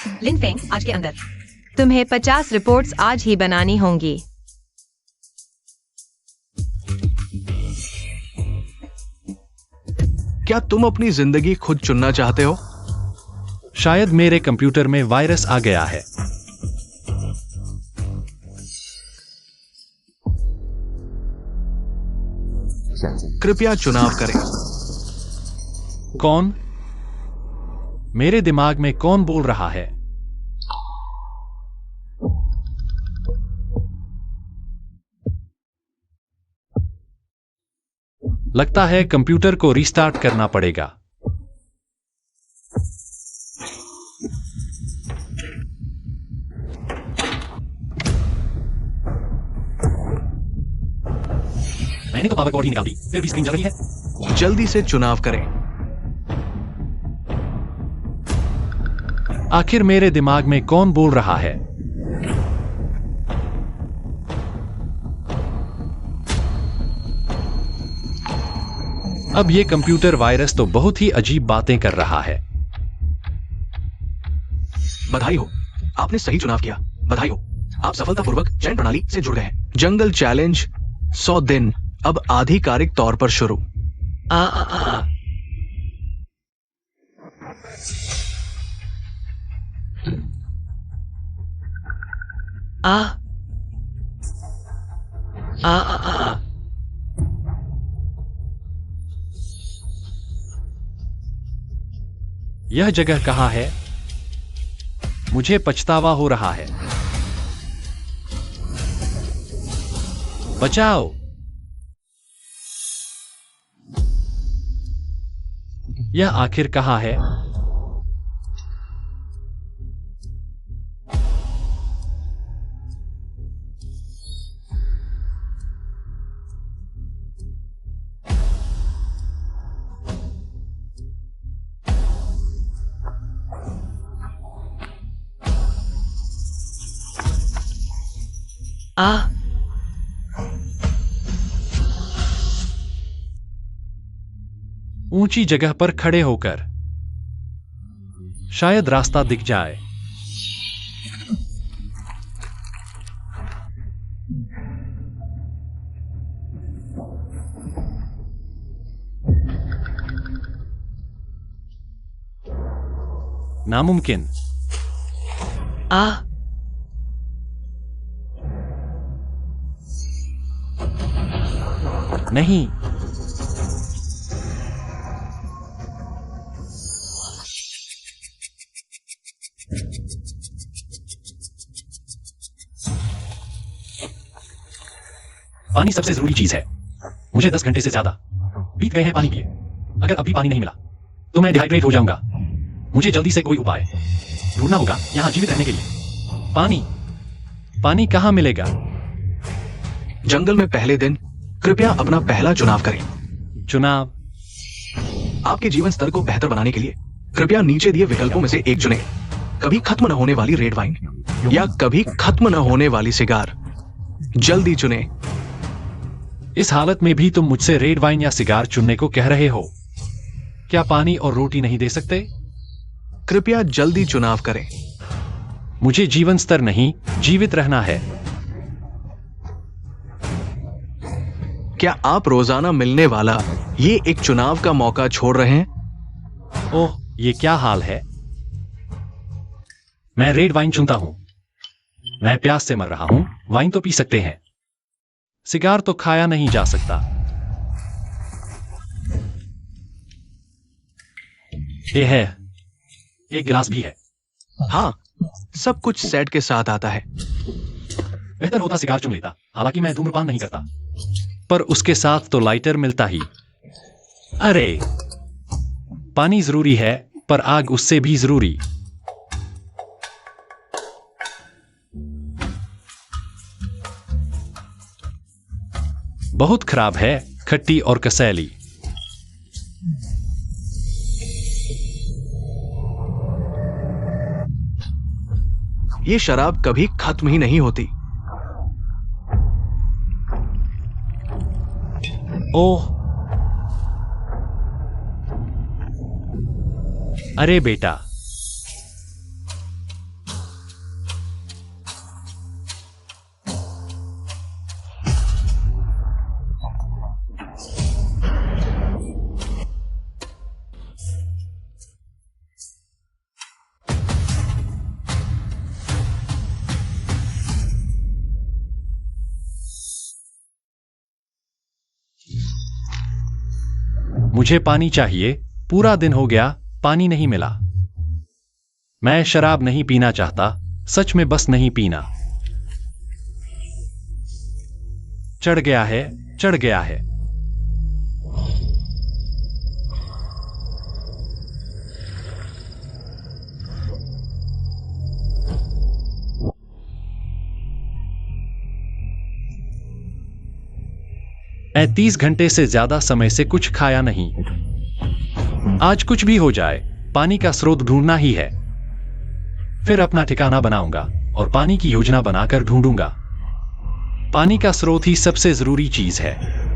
लिन Feng आज के अंदर। तुम्हें 50 रिपोर्ट्स आज ही बनानी होंगी। क्या तुम अपनी जिंदगी खुद चुनना चाहते हो? शायद मेरे कंप्यूटर में वायरस आ गया है। कृपया चुनाव करें। कौन? मेरे दिमाग में कौन बोल रहा है? लगता है कंप्यूटर को रीस्टार्ट करना पड़ेगा। मैंने तो पावर कॉर्ड ही निकाल दी, फिर भी स्क्रीन जल रही है। जल्दी से चुनाव करें। आखिर मेरे दिमाग में कौन बोल रहा है? अब ये कंप्यूटर वायरस तो बहुत ही अजीब बातें कर रहा है। बधाई हो, आपने सही चुनाव किया। बधाई हो, आप सफलतापूर्वक चयन प्रणाली से जुड़ गए हैं। जंगल चैलेंज 100 दिन अब आधिकारिक तौर पर शुरू। आ, आ, आ, आ, आ, आ, आ, यह जगह कहाँ है? मुझे पछतावा हो रहा है। बचाओ! यह आखिर कहाँ है? ऊंची जगह पर खड़े होकर शायद रास्ता दिख जाए। नामुमकिन। नहीं। पानी सबसे जरूरी चीज है। मुझे 10 घंटे से ज्यादा बीत गए हैं पानी पिए। अगर अभी पानी नहीं मिला तो मैं डिहाइड्रेट हो जाऊंगा। मुझे जल्दी से कोई उपाय ढूंढना होगा यहां जीवित रहने के लिए। पानी, पानी कहां मिलेगा? जंगल में पहले दिन कृपया अपना पहला चुनाव करें। चुनाव? आपके जीवन स्तर को बेहतर बनाने के लिए कृपया नीचे दिए विकल्पों में से एक चुनें। कभी खत्म न होने वाली रेड वाइन या कभी खत्म न होने वाली सिगार। जल्दी चुनें। इस हालत में भी तुम मुझसे रेड वाइन या सिगार चुनने को कह रहे हो? क्या पानी और रोटी नहीं दे सकते? कृपया जल्दी चुनाव करें। मुझे जीवन स्तर नहीं, जीवित रहना है। क्या आप रोजाना मिलने वाला ये एक चुनाव का मौका छोड़ रहे हैं? ओह, ये क्या हाल है? मैं रेड वाइन चुनता हूं। मैं प्यास से मर रहा हूं। वाइन तो पी सकते हैं, सिगार तो खाया नहीं जा सकता। ये है, एक गिलास भी है। हाँ, सब कुछ सेट के साथ आता है। बेहतर होता सिगार चुन लेता, हालांकि मैं धूम्रपान नहीं करता। पर उसके साथ तो लाइटर मिलता ही। अरे, पानी जरूरी है, पर आग उससे भी जरूरी। बहुत खराब है, खट्टी और कसैली। ये शराब कभी खत्म ही नहीं होती। ओह, अरे बेटा, मुझे पानी चाहिए, पूरा दिन हो गया, पानी नहीं मिला। मैं शराब नहीं पीना चाहता, सच में बस नहीं पीना। चढ़ गया है, चढ़ गया है। मैं 30 घंटे से ज्यादा समय से कुछ खाया नहीं। आज कुछ भी हो जाए, पानी का स्रोत ढूंढना ही है। फिर अपना ठिकाना बनाऊंगा और पानी की योजना बनाकर ढूंढूंगा। पानी का स्रोत ही सबसे जरूरी चीज है।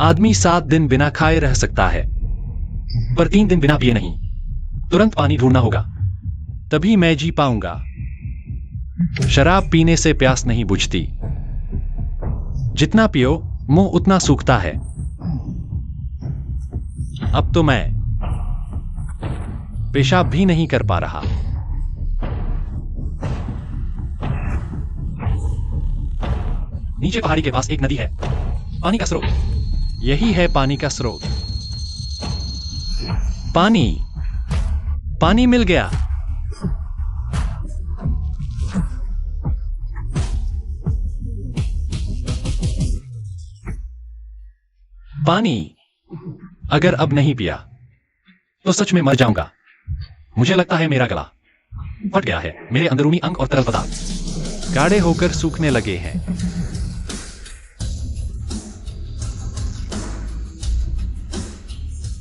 आदमी 7 दिन बिना खाए रह सकता है, पर 3 दिन बिना पिए नहीं। तुरंत पानी ढूंढना होगा, तभी मैं जी पाऊंगा। शराब पीने से प्यास नहीं बुझती। जितना पियो, मुंह उतना सूखता है। अब तो मैं पेशाब भी नहीं कर पा रहा। नीचे पहाड़ी के पास एक नदी है। पानी का स्रोत यही है, पानी का स्रोत। पानी, पानी मिल गया। पानी अगर अब नहीं पिया तो सच में मर जाऊंगा। मुझे लगता है मेरा गला फट गया है। मेरे अंदरूनी अंग और तरल पदार्थ गाढ़े होकर सूखने लगे हैं।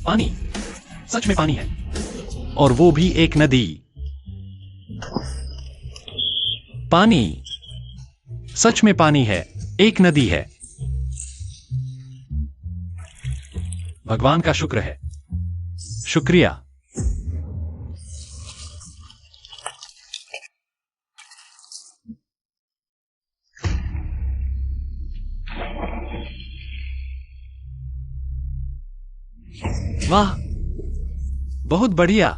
पानी, सच में पानी है, और वो भी एक नदी। पानी, सच में पानी है, एक नदी है। भगवान का शुक्र है। शुक्रिया। वाह, बहुत बढ़िया।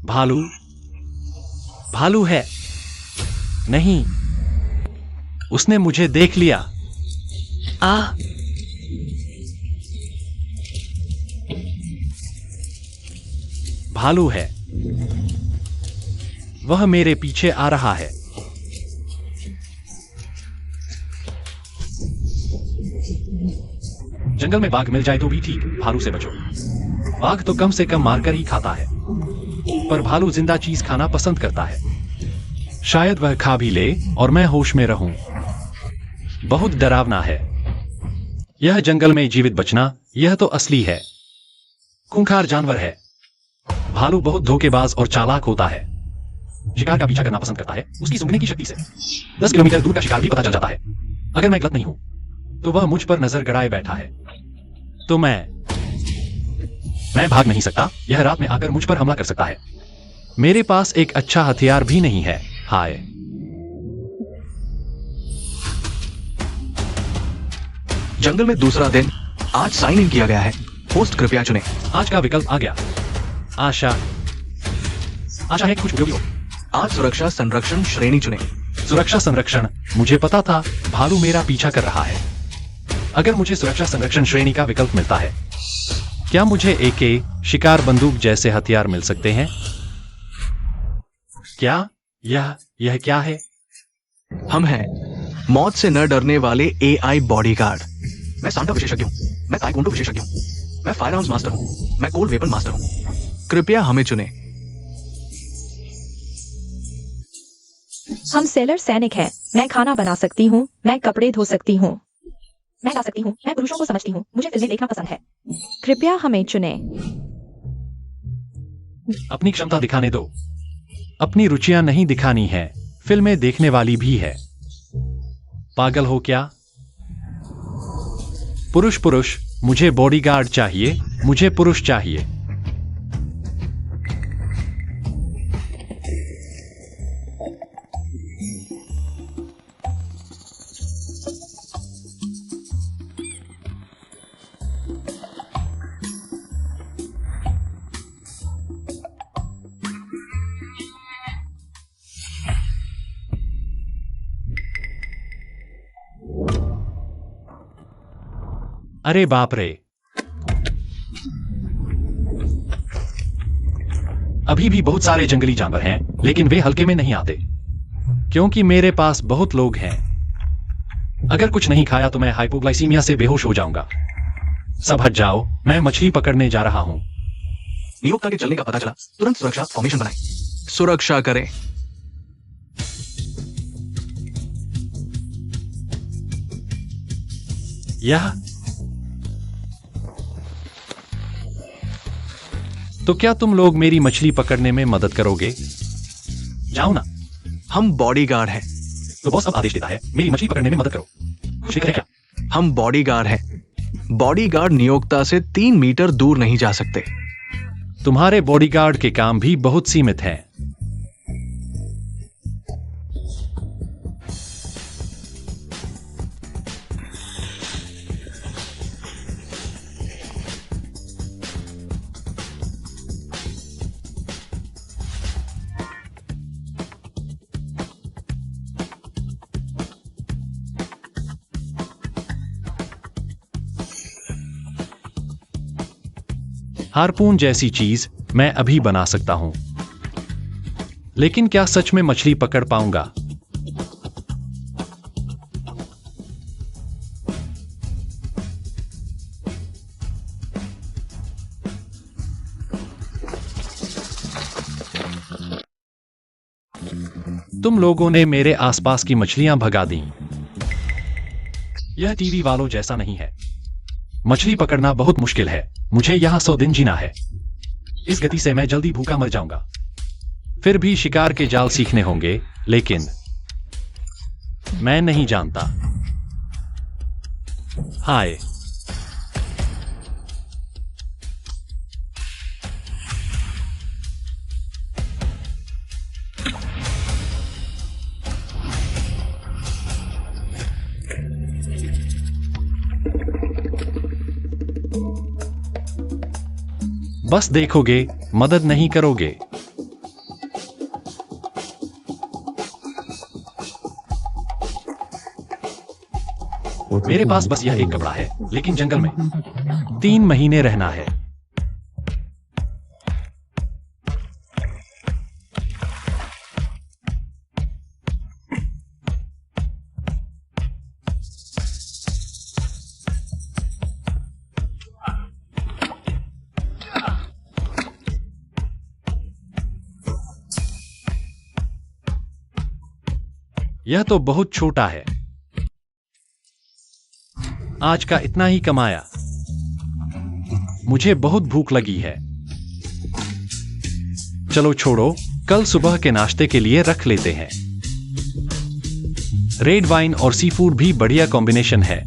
भालू, भालू है। नहीं, उसने मुझे देख लिया। भालू है। वह मेरे पीछे आ रहा है। जंगल में बाघ मिल जाए तो भी ठीक, भालू से बचो। बाघ तो कम से कम मारकर ही खाता है, पर भालू जिंदा चीज खाना पसंद करता है। शायद वह खा भी ले और मैं होश में रहूं। बहुत डरावना है यह जंगल में जीवित बचना। यह तो असली है। खूंखार जानवर है। भालू बहुत धोखेबाज और चालाक होता है। शिकार का पीछा करना पसंद करता है। उसकी सूंघने की शक्ति से 10 किलोमीटर दूर का शिकार भी पता चल जाता है। अगर मैं गलत नहीं हूं तो वह मुझ पर नजर गड़ाए बैठा है। तो मैं भाग नहीं सकता। यह रात में आकर मुझ पर हमला कर सकता है। मेरे पास एक अच्छा हथियार भी नहीं है। हाय, जंगल में दूसरा दिन। आज साइन इन किया गया है। होस्ट कृपया चुने। आज का विकल्प आ गया। आशा है कि कुछ उपयोगी हो। आज सुरक्षा संरक्षण श्रेणी चुने। सुरक्षा संरक्षण, मुझे पता था भालू मेरा पीछा कर रहा है। अगर मुझे सुरक्षा संरक्षण श्रेणी का विकल्प मिलता है, क्या मुझे एके शिकार बंदूक जैसे हथियार मिल सकते हैं? क्या यह क्या है? हम हैं मौत से न डरने वाले AI बॉडीगार्ड। मैं सांता विशेषज्ञ हूं। मैं ताइक्वांडो विशेषज्ञ हूं। मैं फायर आर्म्स मास्टर हूं। मैं कोल्ड वेपन मास्टर हूं। कृपया हमें चुने। हम सेलर सैनिक हैं। मैं खाना बना सकती हूँ। मैं कपड़े धो सकती हूँ। मैं गा सकती हूँ। मैं पुरुषों को समझती हूँ। मुझे फिल्में देखना पसंद है। कृपया हमें चुने। अपनी क्षमता दिखाने दो। अपनी रुचियां नहीं दिखानी है। फिल्में देखने वाली भी है। पागल हो क्या? पुरुष, मुझे बॉडीगार्ड चाहिए। मुझे पुरुष चाहिए। अरे बाप रे, अभी भी बहुत सारे जंगली जानवर हैं, लेकिन वे हल्के में नहीं आते क्योंकि मेरे पास बहुत लोग हैं। अगर कुछ नहीं खाया तो मैं हाइपोग्लाइसीमिया से बेहोश हो जाऊंगा। सब हट जाओ, मैं मछली पकड़ने जा रहा हूं। नियोक्ता के चलने का पता चला, तुरंत सुरक्षा फॉर्मेशन बनाएं। सुरक्षा करें। यह तो क्या तुम लोग मेरी मछली पकड़ने में मदद करोगे? जाओ ना। हम बॉडीगार्ड हैं। तो बॉस अब आदेश देता है मेरी मछली पकड़ने में मदद करो। कुछ लिखा है क्या? हम बॉडीगार्ड हैं। बॉडीगार्ड नियोक्ता से 3 मीटर दूर नहीं जा सकते। तुम्हारे बॉडीगार्ड के काम भी बहुत सीमित हैं। हारपून जैसी चीज मैं अभी बना सकता हूं, लेकिन क्या सच में मछली पकड़ पाऊंगा? तुम लोगों ने मेरे आसपास की मछलियां भगा दी। यह टीवी वालों जैसा नहीं है। मछली पकड़ना बहुत मुश्किल है। मुझे यहां 100 दिन जीना है। इस गति से मैं जल्दी भूखा मर जाऊंगा। फिर भी शिकार के जाल सीखने होंगे, लेकिन मैं नहीं जानता। हाय, बस देखोगे, मदद नहीं करोगे। मेरे पास बस यह एक कपड़ा है, लेकिन जंगल में 3 महीने रहना है। यह तो बहुत छोटा है। आज का इतना ही कमाया। मुझे बहुत भूख लगी है। चलो छोड़ो, कल सुबह के नाश्ते के लिए रख लेते हैं। रेड वाइन और सी फूड भी बढ़िया कॉम्बिनेशन है।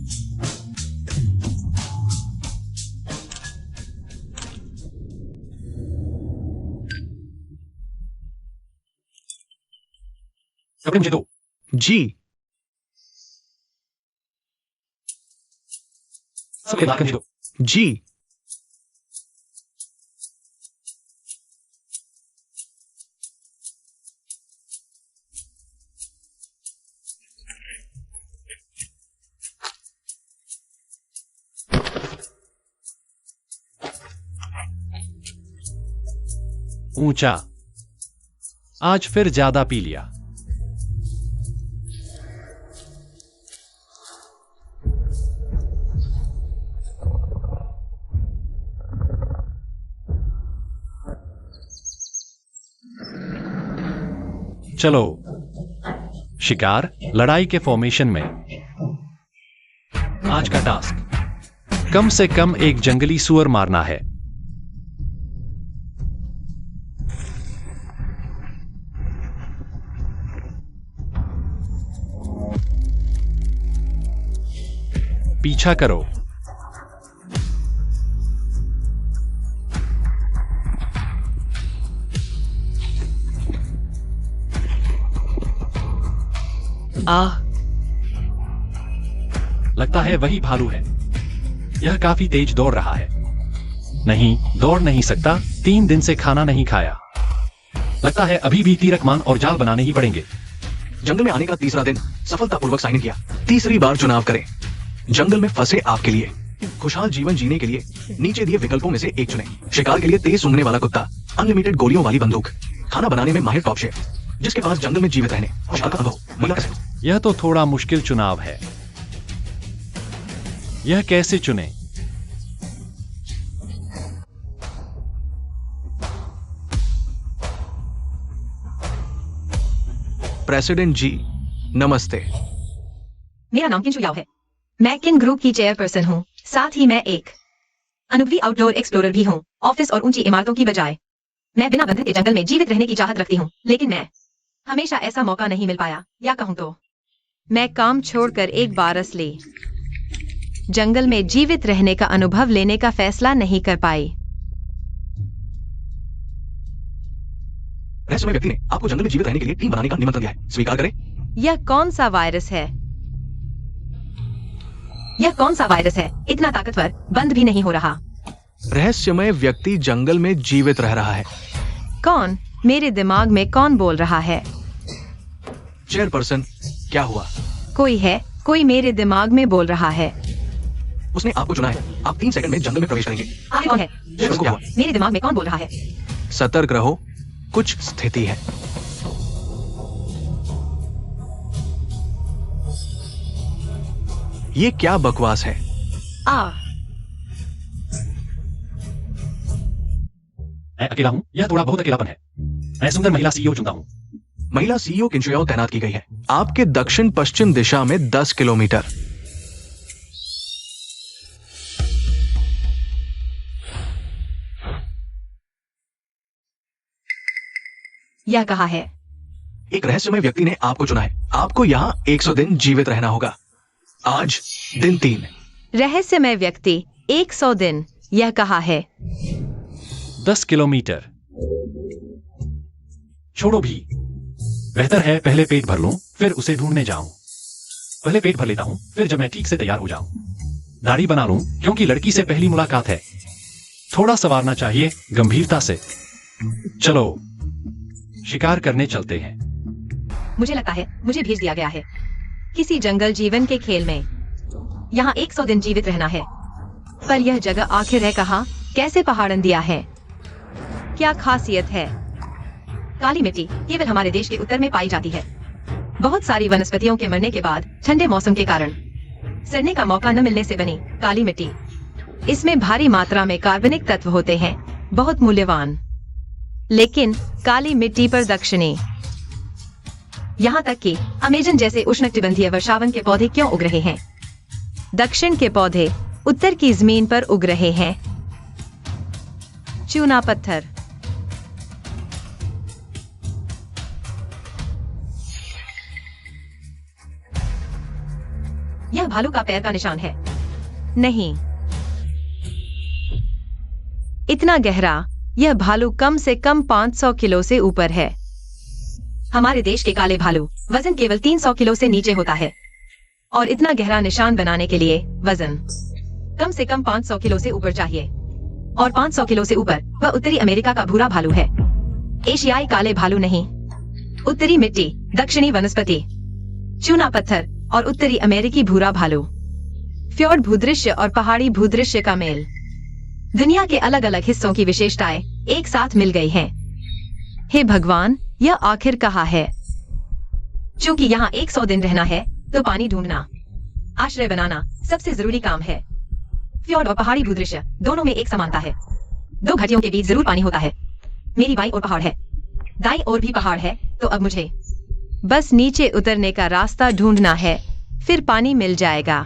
कपड़े मुझे दो। जी। सबके बात करने दो। जी। ऊंचा। आज फिर ज्यादा पी लिया। चलो, शिकार लड़ाई के फॉर्मेशन में। आज का टास्क कम से कम एक जंगली सुअर मारना है। पीछा करो। लगता है वही भालू है। यह काफी तेज दौड़ रहा है। नहीं, दौड़ नहीं सकता। 3 दिन से खाना नहीं खाया। लगता है अभी भी तीरकमान और जाल बनाने ही पड़ेंगे। जंगल में आने का 3रा दिन सफलतापूर्वक साइन इन किया। 3री बार चुनाव करें। जंगल में फंसे आपके लिए खुशहाल जीवन जीने के लिए नीचे दिए विकल्पों में से एक चुनें। शिकार के लिए तेज सूंघने वाला कुत्ता, अनलिमिटेड गोलियों वाली बंदूक, खाना बनाने में माहिर टॉप शेफ, जिसके पास जंगल में जीवित रहने और शिकार का अनुभव, महिला का सेक्स। यह तो थोड़ा मुश्किल चुनाव है। यह कैसे चुने? प्रेसिडेंट जी, नमस्ते। मेरा नाम किंशु याव है। मैं किन ग्रुप की चेयरपर्सन हूँ। साथ ही मैं एक अनुभवी आउटडोर एक्सप्लोरर भी हूँ। ऑफिस और ऊंची इमारतों की बजाय मैं बिना बंधन के जंगल में जीवित रहने की चाहत रखती हूँ, लेकिन मैं हमेशा ऐसा मौका नहीं मिल पाया, या कहूँ तो मैं काम छोड़कर एक बरस ले जंगल में जीवित रहने का अनुभव लेने का फैसला नहीं कर पाई। रहस्यमय व्यक्ति ने आपको जंगल में जीवित रहने के लिए टीम बनाने का निमंत्रण दिया है, स्वीकार करें। यह कौन सा वायरस है? यह कौन सा वायरस है? इतना ताकतवर, बंद भी नहीं हो रहा। रहस्यमय व्यक्ति जंगल में जीवित रह रहा है। कौन? मेरे दिमाग में कौन बोल रहा है? चेयरपर्सन, क्या हुआ? कोई है, कोई मेरे दिमाग में बोल रहा है। उसने आपको चुना है। आप 3 सेकंड में जंगल में प्रवेश करेंगे। आखिर कौन है? क्या? मेरे दिमाग में कौन बोल रहा है? सतर्क रहो, कुछ स्थिति है। ये क्या बकवास है? मैं अकेला हूं, यह थोड़ा बहुत अकेलापन है। मैं सुंदर महिला सीईओ चुनता हूं। महिला सीईओ किंशु याव तैनात की गई है आपके दक्षिण पश्चिम दिशा में 10 किलोमीटर। यह कहा है? एक रहस्यमय व्यक्ति ने आपको चुना है। आपको यहाँ 100 दिन जीवित रहना होगा। आज दिन 3। रहस्यमय व्यक्ति 100 दिन, यह कहा है। 10 किलोमीटर। छोड़ो भी, बेहतर है पहले पेट भर लूं, फिर उसे ढूंढने जाऊं। पहले पेट भर लेता हूं, फिर जब मैं ठीक से तैयार हो जाऊं, दाढ़ी बना लूं, क्योंकि लड़की से पहली मुलाकात है। थोड़ा संवारना चाहिए, गंभीरता से। चलो शिकार करने चलते हैं। मुझे लगता है मुझे भेज दिया गया है किसी जंगल जीवन के खेल में। यहाँ 100 दिन जीवित रहना है। पर यह जगह आखिर है कहाँ? कैसे पहाड़न दिया है? क्या खासियत है? काली मिट्टी केवल हमारे देश के उत्तर में पाई जाती है। बहुत सारी वनस्पतियों के मरने के बाद ठंडे मौसम के कारण सड़ने का मौका न मिलने से बनी काली मिट्टी। इसमें भारी मात्रा में कार्बनिक तत्व होते हैं, बहुत मूल्यवान। लेकिन काली मिट्टी पर दक्षिणी, यहाँ तक कि अमेजन जैसे उष्णकटिबंधीय वर्षावन के पौधे क्यों उग रहे हैं? दक्षिण के पौधे उत्तर की जमीन पर उग रहे हैं। चूना पत्थर। यह भालू का पैर का निशान है। नहीं, इतना गहरा। यह भालू कम से कम 500 किलो से ऊपर है। हमारे देश के काले भालू वजन केवल 300 किलो से नीचे होता है, और इतना गहरा निशान बनाने के लिए वजन कम से कम 500 किलो से ऊपर चाहिए। और 500 किलो से ऊपर वह उत्तरी अमेरिका का भूरा भालू है, एशियाई काले भालू नहीं। उत्तरी मिट्टी, दक्षिणी वनस्पति, चूना पत्थर और उत्तरी अमेरिकी भूरा भालू। फ्योर्ड भूदृश्य और पहाड़ी भूदृश्य का मेल। दुनिया के अलग अलग हिस्सों की विशेषताएं एक साथ मिल गई हैं। हे भगवान, यह आखिर कहाँ है? चूंकि यहाँ 100 दिन रहना है, तो पानी ढूंढना, आश्रय बनाना सबसे जरूरी काम है। फ्योर्ड और पहाड़ी भूदृश्य दोनों में एक समानता है। 2 घाटियों के बीच जरूर पानी होता है। मेरी बाईं ओर पहाड़ है, दाईं ओर भी पहाड़ है, तो अब मुझे बस नीचे उतरने का रास्ता ढूंढना है, फिर पानी मिल जाएगा।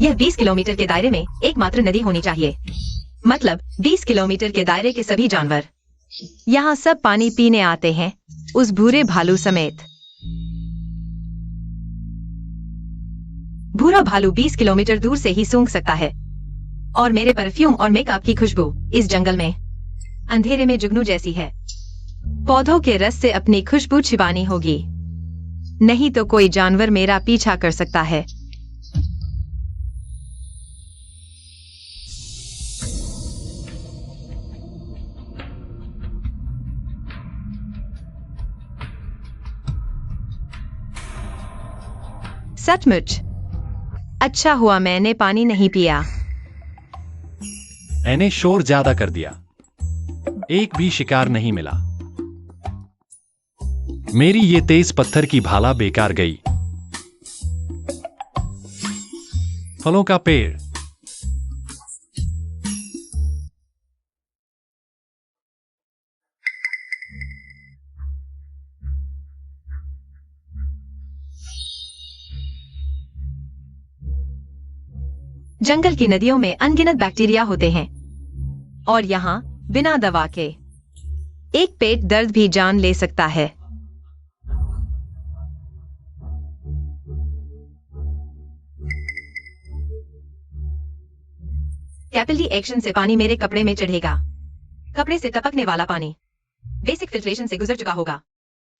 यह 20 किलोमीटर के दायरे में एकमात्र नदी होनी चाहिए। मतलब 20 किलोमीटर के दायरे के सभी जानवर। यहाँ सब पानी पीने आते हैं, उस भूरे भालू समेत। भूरा भालू 20 किलोमीटर दूर से ही सूंघ सकता है। और मेरे परफ्यूम और मेकअप की खुशबू इस जंगल में अंधेरे में जुगनू जैसी है। पौधों के रस से अपनी खुशबू छिपानी होगी, नहीं तो कोई जानवर मेरा पीछा कर सकता है। सचमुच अच्छा हुआ मैंने पानी नहीं पिया। मैंने शोर ज्यादा कर दिया, एक भी शिकार नहीं मिला। मेरी ये तेज पत्थर की भाला बेकार गई। फलों का पेड़। जंगल की नदियों में अनगिनत बैक्टीरिया होते हैं और यहाँ बिना दवा के एक पेट दर्द भी जान ले सकता है। कैपिलरी एक्शन से पानी मेरे कपड़े में चढ़ेगा। कपड़े से टपकने वाला पानी बेसिक फिल्ट्रेशन से गुजर चुका होगा।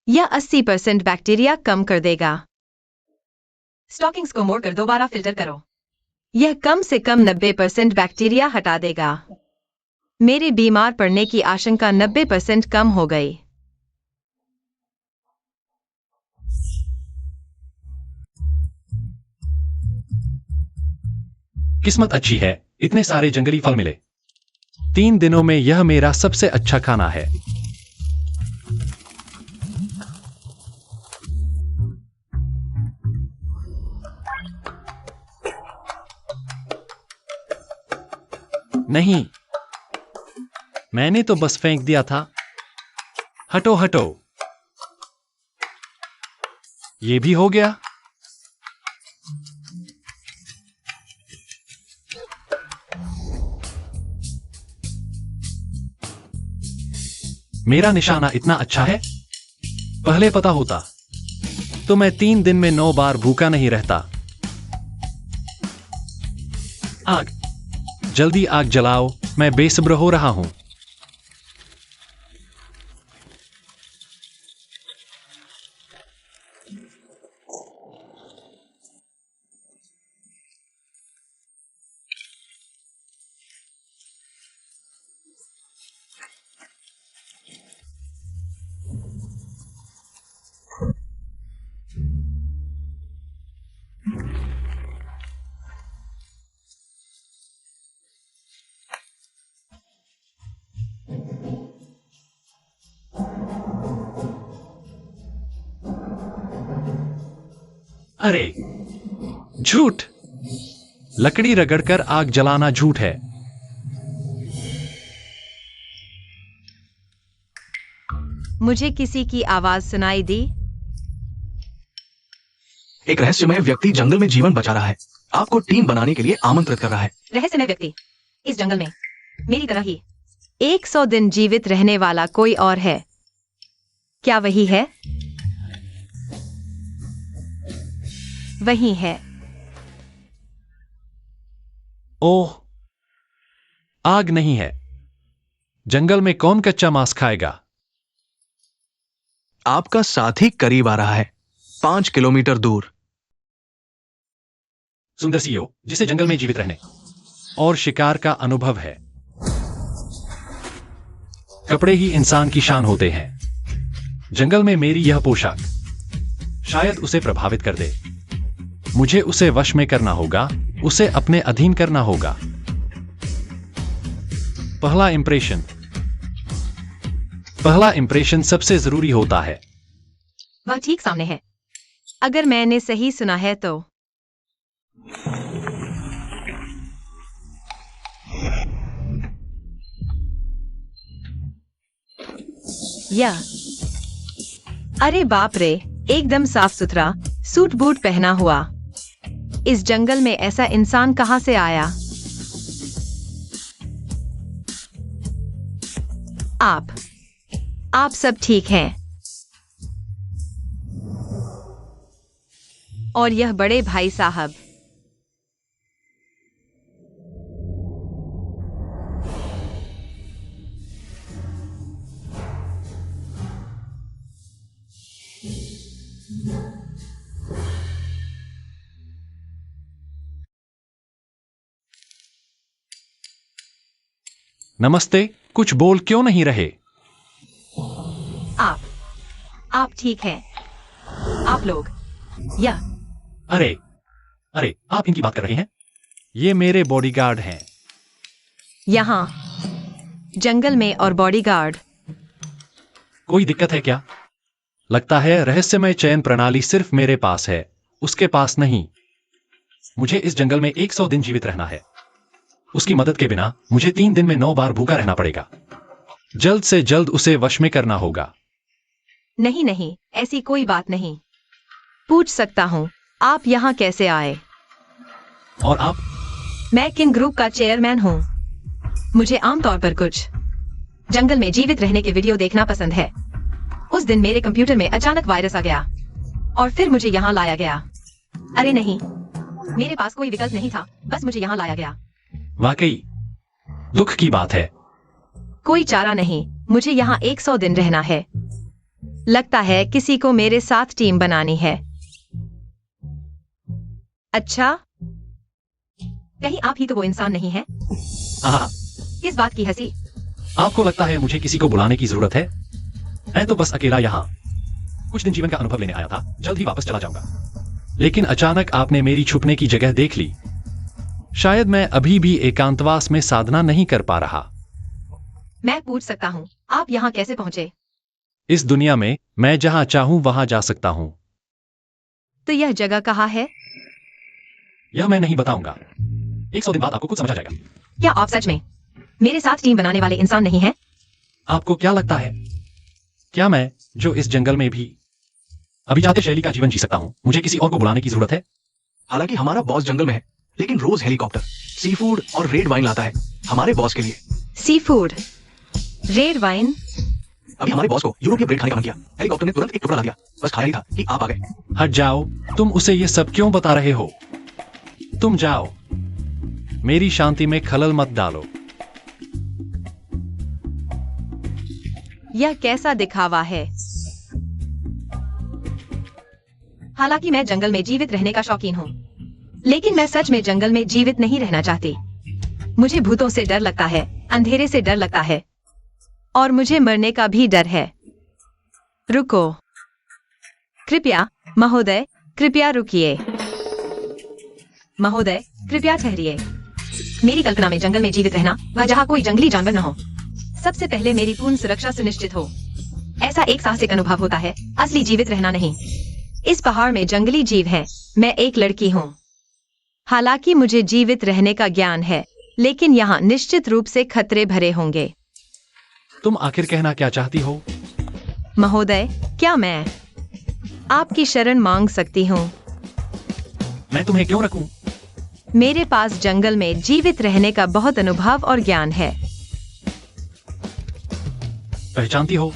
यह 80% बैक्टीरिया कम कर देगा। स्टॉकिंग्स को मोड़कर दोबारा फिल्टर करो। यह कम से कम 90% बैक्टीरिया हटा देगा। मेरे बीमार पड़ने की आशंका 90% कम हो गई। किस्मत अच्छी है, इतने सारे जंगली फल मिले। 3 दिनों में यह मेरा सबसे अच्छा खाना है। नहीं, मैंने तो बस फेंक दिया था। हटो हटो। ये भी हो गया। मेरा निशाना इतना अच्छा है, पहले पता होता तो मैं 3 दिन में 9 बार भूखा नहीं रहता। आग, जल्दी आग जलाओ, मैं बेसब्र हो रहा हूं। अरे झूठ, लकड़ी रगड़कर आग जलाना झूठ है। मुझे किसी की आवाज सुनाई दी। एक रहस्यमय व्यक्ति जंगल में जीवन बचा रहा है, आपको टीम बनाने के लिए आमंत्रित कर रहा है। रहस्यमय व्यक्ति इस जंगल में मेरी तरह ही 100 दिन जीवित रहने वाला कोई और है। क्या वही है? वही है। ओह, आग नहीं है। जंगल में कौन कच्चा मांस खाएगा? आपका साथी करीब आ रहा है, 5 किलोमीटर दूर। सुंदर सीईओ जिसे जंगल में जीवित रहने और शिकार का अनुभव है। कपड़े ही इंसान की शान होते हैं। जंगल में मेरी यह पोशाक शायद उसे प्रभावित कर दे। मुझे उसे वश में करना होगा, उसे अपने अधीन करना होगा। पहला इंप्रेशन सबसे जरूरी होता है। वह ठीक सामने है। अगर मैंने सही सुना है तो यह, अरे बाप रे, एकदम साफ सुथरा सूट बूट पहना हुआ। इस जंगल में ऐसा इंसान कहां से आया? आप सब ठीक हैं? और यह बड़े भाई साहब, नमस्ते, कुछ बोल क्यों नहीं रहे? आप ठीक हैं? आप लोग या अरे अरे, आप इनकी बात कर रहे हैं? ये मेरे बॉडीगार्ड हैं। यहाँ जंगल में और बॉडीगार्ड। कोई दिक्कत है क्या? लगता है रहस्यमय चयन प्रणाली सिर्फ मेरे पास है, उसके पास नहीं। मुझे इस जंगल में 100 दिन जीवित रहना है। उसकी मदद के बिना मुझे 3 दिन में 9 बार भूखा रहना पड़ेगा। जल्द से जल्द उसे वश में करना होगा। नहीं नहीं, ऐसी कोई बात नहीं। पूछ सकता हूँ, आप यहाँ कैसे आए? और आप? मैं किन ग्रुप का चेयरमैन हूँ। मुझे आमतौर पर कुछ जंगल में जीवित रहने के वीडियो देखना पसंद है। उस दिन मेरे कंप्यूटर में अचानक वायरस आ गया और फिर मुझे यहाँ लाया गया। अरे नहीं, मेरे पास कोई विकल्प नहीं था, बस मुझे यहाँ लाया गया। वाकई दुख की बात है। कोई चारा नहीं, मुझे यहाँ 100 दिन रहना है। लगता है किसी को मेरे साथ टीम बनानी है। अच्छा, कहीं आप ही तो वो इंसान नहीं है? हाँ, किस बात की हंसी? आपको लगता है मुझे किसी को बुलाने की जरूरत है? मैं तो बस अकेला यहाँ कुछ दिन जीवन का अनुभव लेने आया था, जल्द ही वापस चला जाऊंगा। लेकिन अचानक आपने मेरी छुपने की जगह देख ली। शायद मैं अभी भी एकांतवास में साधना नहीं कर पा रहा। मैं पूछ सकता हूँ, आप यहाँ कैसे पहुंचे? इस दुनिया में मैं जहां चाहूं वहां जा सकता हूं। तो यह जगह कहाँ है? यह मैं नहीं बताऊंगा। 100 दिन बाद आपको कुछ समझ आ जाएगा। क्या आप सच में मेरे साथ टीम बनाने वाले इंसान नहीं हैं? आपको क्या लगता है, क्या मैं जो इस जंगल में भी अभिजात्य शैली का जीवन जी सकता हूं, मुझे किसी और को बुलाने की जरूरत है? हालांकि हमारा बॉस जंगल में है, लेकिन रोज हेलीकॉप्टर, सी फूड और रेड वाइन लाता है हमारे बॉस के लिए। Sea food, red wine. अभी हमारे बॉस को यूरोपीय ब्रेड खाने का मन किया, हेलीकॉप्टर ने तुरंत एक टुकड़ा ला दिया, बस खाया ही था कि आप आ गए। हट जाओ, तुम उसे ये सब क्यों बता रहे हो? तुम जाओ, मेरी शांति में खलल मत डालो। यह कैसा दिखावा है? हालांकि मैं जंगल में जीवित रहने का शौकीन हूँ, लेकिन मैं सच में जंगल में जीवित नहीं रहना चाहती। मुझे भूतों से डर लगता है, अंधेरे से डर लगता है, और मुझे मरने का भी डर है। रुको, कृपया महोदय, कृपया रुकिए। महोदय, कृपया ठहरिए। मेरी कल्पना में जंगल में जीवित रहना वह जहाँ कोई जंगली जानवर न हो। सबसे पहले मेरी पूर्ण सुरक्षा सुनिश्चित हो। ऐसा एक साहसिक अनुभव होता है, असली जीवित रहना नहीं। इस पहाड़ में जंगली जीव हैं। मैं एक लड़की हूँ। हालांकि मुझे जीवित रहने का ज्ञान है, लेकिन यहाँ निश्चित रूप से खतरे भरे होंगे। तुम आखिर कहना क्या चाहती हो? महोदय, क्या मैं आपकी शरण मांग सकती हूँ? मैं तुम्हें क्यों रखूं? मेरे पास जंगल में जीवित रहने का बहुत अनुभव और ज्ञान है। पहचानती हो?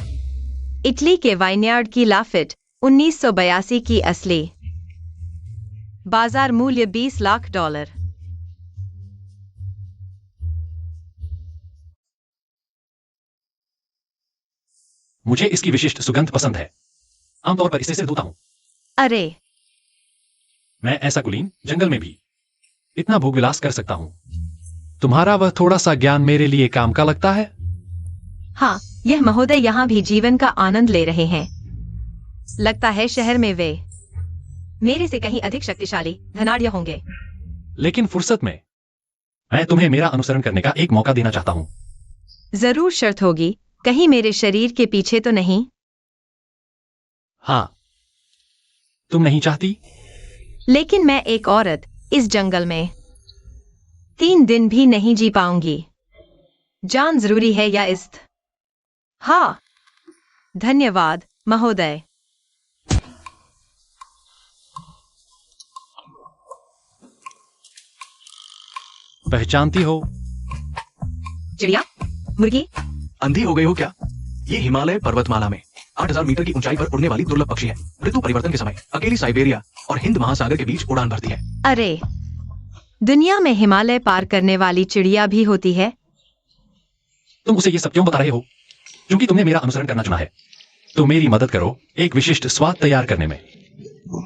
इटली के वाइनयार्ड की लाफिट 1982 की असली। बाजार मूल्य $20 लाख। मुझे इसकी विशिष्ट सुगंध पसंद है। आमतौर पर इसे सिर धोता हूं। अरे, मैं ऐसा कुलीन जंगल में भी इतना भोगविलास कर सकता हूं। तुम्हारा वह थोड़ा सा ज्ञान मेरे लिए काम का लगता है। हाँ, यह महोदय यहाँ भी जीवन का आनंद ले रहे हैं। लगता है शहर में वे मेरे से कहीं अधिक शक्तिशाली धनाढ़ होंगे। लेकिन फुर्सत में मैं तुम्हें मेरा अनुसरण करने का एक मौका देना चाहता हूं। जरूर शर्त होगी, कहीं मेरे शरीर के पीछे तो नहीं? हाँ, तुम नहीं चाहती? लेकिन मैं एक औरत इस जंगल में 3 दिन भी नहीं जी पाऊंगी। जान जरूरी है या इस्त? हाँ, धन्यवाद महोदय। पहचानती हो? चिड़िया, मुर्गी। अंधी हो गई हो क्या? ये हिमालय पर्वतमाला में 8000 मीटर की ऊंचाई पर उड़ने वाली दुर्लभ पक्षी है। ऋतु परिवर्तन के समय अकेली साइबेरिया और हिंद महासागर के बीच उड़ान भरती है। अरे, दुनिया में हिमालय पार करने वाली चिड़िया भी होती है? तुम उसे ये सब क्यों बता रहे हो? क्योंकि तुमने मेरा अनुसरण करना चुना है। तो मेरी मदद करो एक विशिष्ट स्वाद तैयार करने में।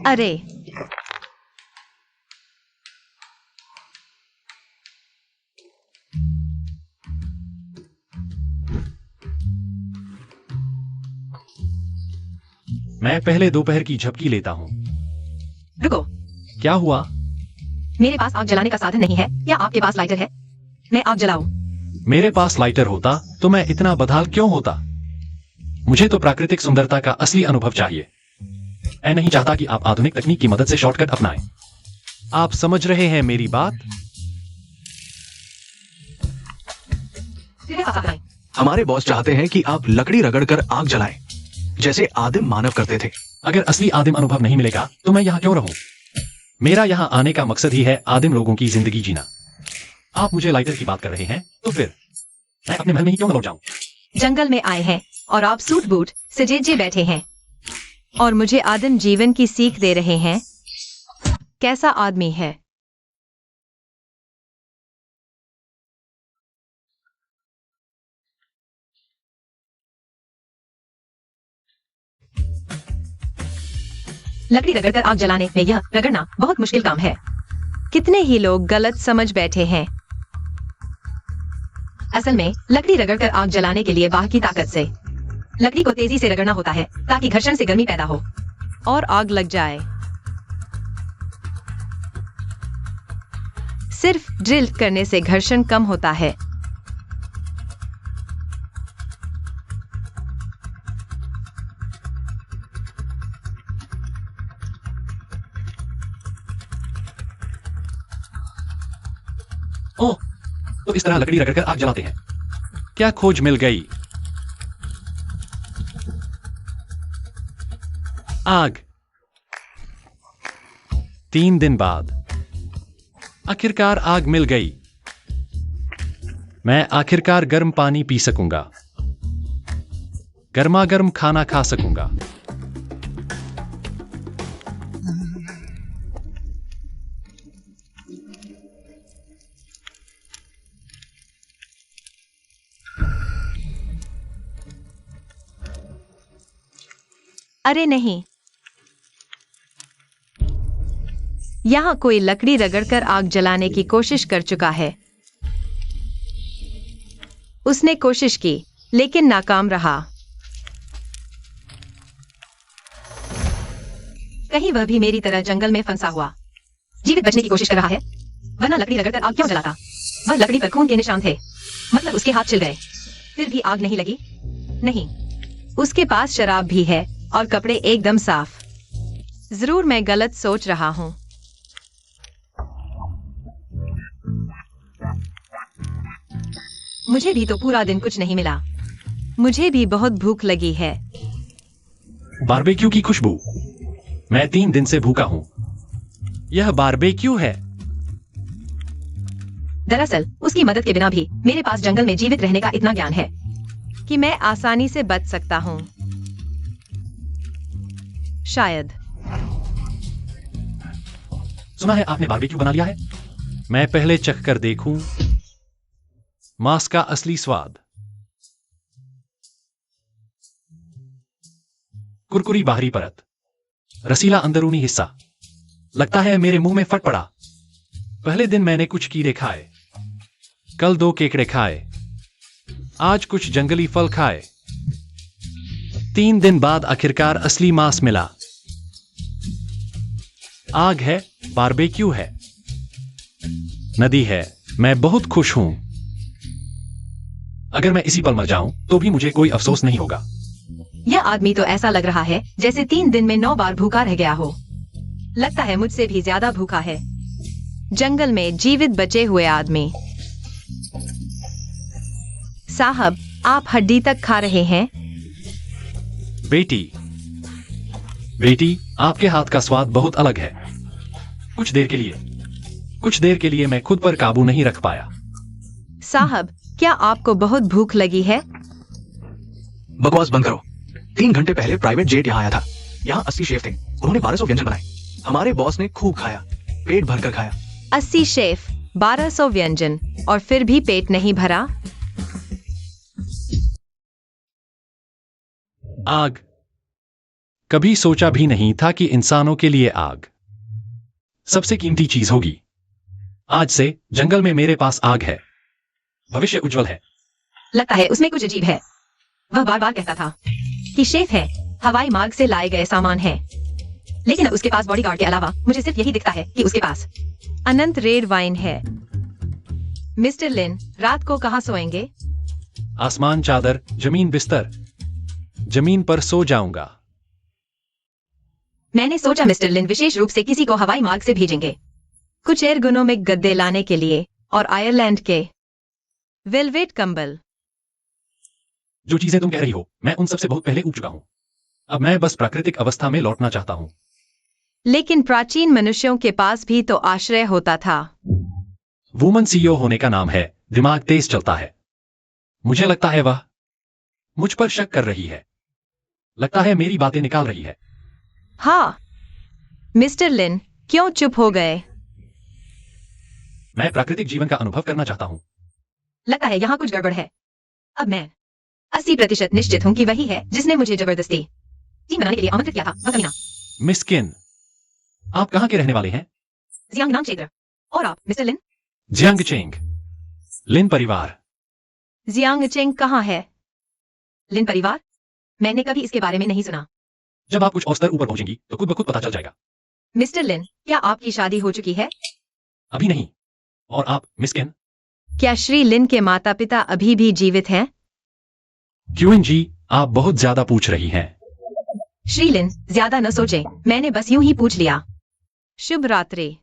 अरे, मैं पहले दोपहर की झपकी लेता हूँ। रुको, क्या हुआ? मेरे पास आग जलाने का साधन नहीं है। क्या आपके पास लाइटर है? मैं आग जलाऊं? मेरे पास लाइटर होता तो मैं इतना बदहाल क्यों होता? मुझे तो प्राकृतिक सुंदरता का असली अनुभव चाहिए। मैं नहीं चाहता कि आप आधुनिक तकनीक की मदद से शॉर्टकट अपनाएं। आप समझ रहे हैं मेरी बात? फिर आप आए। हमारे बॉस चाहते हैं कि आप लकड़ी रगड़कर आग जलाएं, जैसे आदिम मानव करते थे। अगर असली आदिम अनुभव नहीं मिलेगा तो मैं यहाँ क्यों रहूं? मेरा यहाँ आने का मकसद ही है आदिम लोगों की जिंदगी जीना। आप मुझे लाइटर की बात कर रहे हैं तो फिर मैं अपने महल में ही क्यों न लौट जाऊं? जंगल में आए हैं और आप सूट बूट सजेजे बैठे हैं और मुझे आदिम जीवन की सीख दे रहे हैं। कैसा आदमी है? लकड़ी रगड़कर आग जलाने में यह रगड़ना बहुत मुश्किल काम है। कितने ही लोग गलत समझ बैठे हैं। असल में लकड़ी रगड़कर आग जलाने के लिए बाह की ताकत से लकड़ी को तेजी से रगड़ना होता है ताकि घर्षण से गर्मी पैदा हो और आग लग जाए। सिर्फ ड्रिल करने से घर्षण कम होता है। ओह, तो इस तरह लकड़ी रगड़कर आग जलाते हैं। क्या खोज मिल गई? आग। 3 दिन बाद आखिरकार आग मिल गई। मैं आखिरकार गर्म पानी पी सकूंगा, गर्मा गर्म खाना खा सकूंगा। अरे नहीं, यहाँ कोई लकड़ी रगड़कर आग जलाने की कोशिश कर चुका है। उसने कोशिश की लेकिन नाकाम रहा। कहीं वह भी मेरी तरह जंगल में फंसा हुआ जीवित बचने की कोशिश कर रहा है, वरना लकड़ी रगड़कर आग क्यों जलाता? वह लकड़ी पर खून के निशान थे, मतलब उसके हाथ छिल गए। फिर भी आग नहीं लगी। नहीं, उसके पास शराब भी है और कपड़े एकदम साफ। जरूर मैं गलत सोच रहा हूँ। मुझे भी तो पूरा दिन कुछ नहीं मिला। मुझे भी बहुत भूख लगी है। बारबेक्यू की खुशबू। मैं 3 दिन से भूखा हूं। यह बारबेक्यू है। दरअसल उसकी मदद के बिना भी मेरे पास जंगल में जीवित रहने का इतना ज्ञान है कि मैं आसानी से बच सकता हूँ। शायद। सुना है आपने बारबेक्यू बना लिया है? मैं पहले चख कर देखूं मांस का असली स्वाद। कुरकुरी बाहरी परत, रसीला अंदरूनी हिस्सा। लगता है मेरे मुंह में फट पड़ा। पहले दिन मैंने कुछ कीड़े खाए, कल 2 केकड़े खाए, आज कुछ जंगली फल खाए। 3 दिन बाद आखिरकार असली मांस मिला। आग है, बारबेक्यू है, नदी है। मैं बहुत खुश हूं। अगर मैं इसी पल मर जाऊं तो भी मुझे कोई अफसोस नहीं होगा। यह आदमी तो ऐसा लग रहा है जैसे 3 दिन में 9 बार भूखा रह गया हो। लगता है मुझसे भी ज्यादा भूखा है। जंगल में जीवित बचे हुए आदमी। साहब, आप हड्डी तक खा रहे हैं? बेटी, आपके हाथ का स्वाद बहुत अलग है। कुछ देर के लिए मैं खुद पर काबू नहीं रख पाया। साहब, क्या आपको बहुत भूख लगी है? बकवास बंद करो। 3 घंटे पहले प्राइवेट जेट यहाँ आया था। यहाँ 80 शेफ थे, उन्होंने 1200 व्यंजन बनाए। हमारे बॉस ने खूब खाया, पेट भरकर खाया। 80 शेफ, 1200 व्यंजन और फिर भी पेट नहीं भरा? आग। कभी सोचा भी नहीं था कि इंसानों के लिए आग सबसे कीमती चीज होगी। आज से जंगल में मेरे पास आग है। भविष्य उज्जवल है। लगता है उसमें कुछ अजीब है। वह बार बार कहता था कि शेफ है, हवाई मार्ग से लाए गए सामान हैं। लेकिन अब उसके पास बॉडीगार्ड के अलावा मुझे सिर्फ यही दिखता है कि उसके पास अनंत रेड वाइन है। मिस्टर लिन, रात को कहाँ सोएंगे? आसमान, चादर, जमीन, बिस्तर। जमीन पर सो जाऊंगा। मैंने सोचा मिस्टर लिन विशेष रूप से किसी को हवाई मार्ग से भेजेंगे, कुछ एर्गोनोमिक गद्दे लाने के लिए और आयरलैंड के वेलवेट कंबल। जो चीजें तुम कह रही हो मैं उन सबसे बहुत पहले उब चुका हूं। अब मैं बस प्राकृतिक अवस्था में लौटना चाहता हूं। लेकिन प्राचीन मनुष्यों के पास भी तो आश्रय होता था। वुमन सीईओ होने का नाम है दिमाग तेज चलता है। मुझे लगता है वह मुझ पर शक कर रही है। लगता है मेरी बातें निकाल रही है। हाँ मिस्टर लिन, क्यों चुप हो गए? मैं प्राकृतिक जीवन का अनुभव करना चाहता हूं। लगता है यहाँ कुछ गड़बड़ है। अब मैं 80% निश्चित हूँ कि वही है जिसने मुझे जबरदस्ती टीम बनाने के लिए आमंत्रित किया था। वह कमीना। मिस किन, आप कहां के रहने वाले हैं? जियांगनाम क्षेत्र। और आप मिस्टर लिन? जियांगचेंग। लिन परिवार। जियांगचेंग कहाँ है? लिन परिवार? मैंने कभी इसके बारे में नहीं सुना। जब आप कुछ और स्तर ऊपर पहुंचेंगी तो खुद ब खुद पता चल जाएगा। मिस्टर लिन, क्या आपकी शादी हो चुकी है? अभी नहीं। और आप मिस किन? क्या श्री लिन के माता पिता अभी भी जीवित हैं? क्यूएन जी, आप बहुत ज्यादा पूछ रही हैं। श्री लिन, ज्यादा न सोचें, मैंने बस यूं ही पूछ लिया। शुभ रात्रि।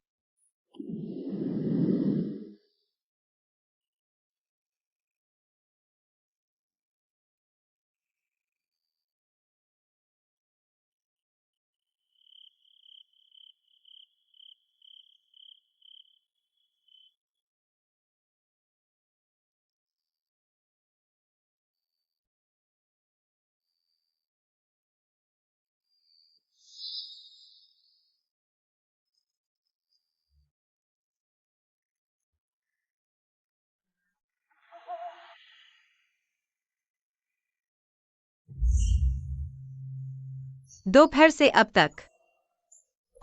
दोपहर से अब तक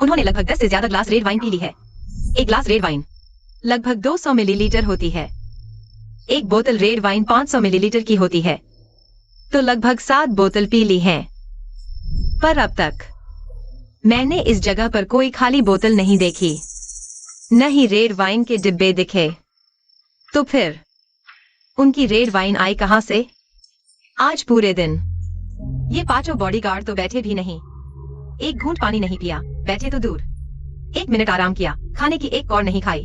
उन्होंने लगभग 10 से ज्यादा ग्लास रेड वाइन पी ली है। एक ग्लास रेड वाइन लगभग 200 मिलीलीटर होती है। एक बोतल रेड वाइन 500 मिलीलीटर की होती है, तो लगभग 7 बोतल पी ली हैं। पर अब तक मैंने इस जगह पर कोई खाली बोतल नहीं देखी, न ही रेड वाइन के डिब्बे दिखे। तो फिर उनकी रेड वाइन आई कहां से? आज पूरे दिन ये पांचों बॉडीगार्ड तो बैठे भी नहीं, एक घूंट पानी नहीं पिया, बैठे तो दूर, 1 मिनट आराम किया, खाने की एक कौर नहीं खाई।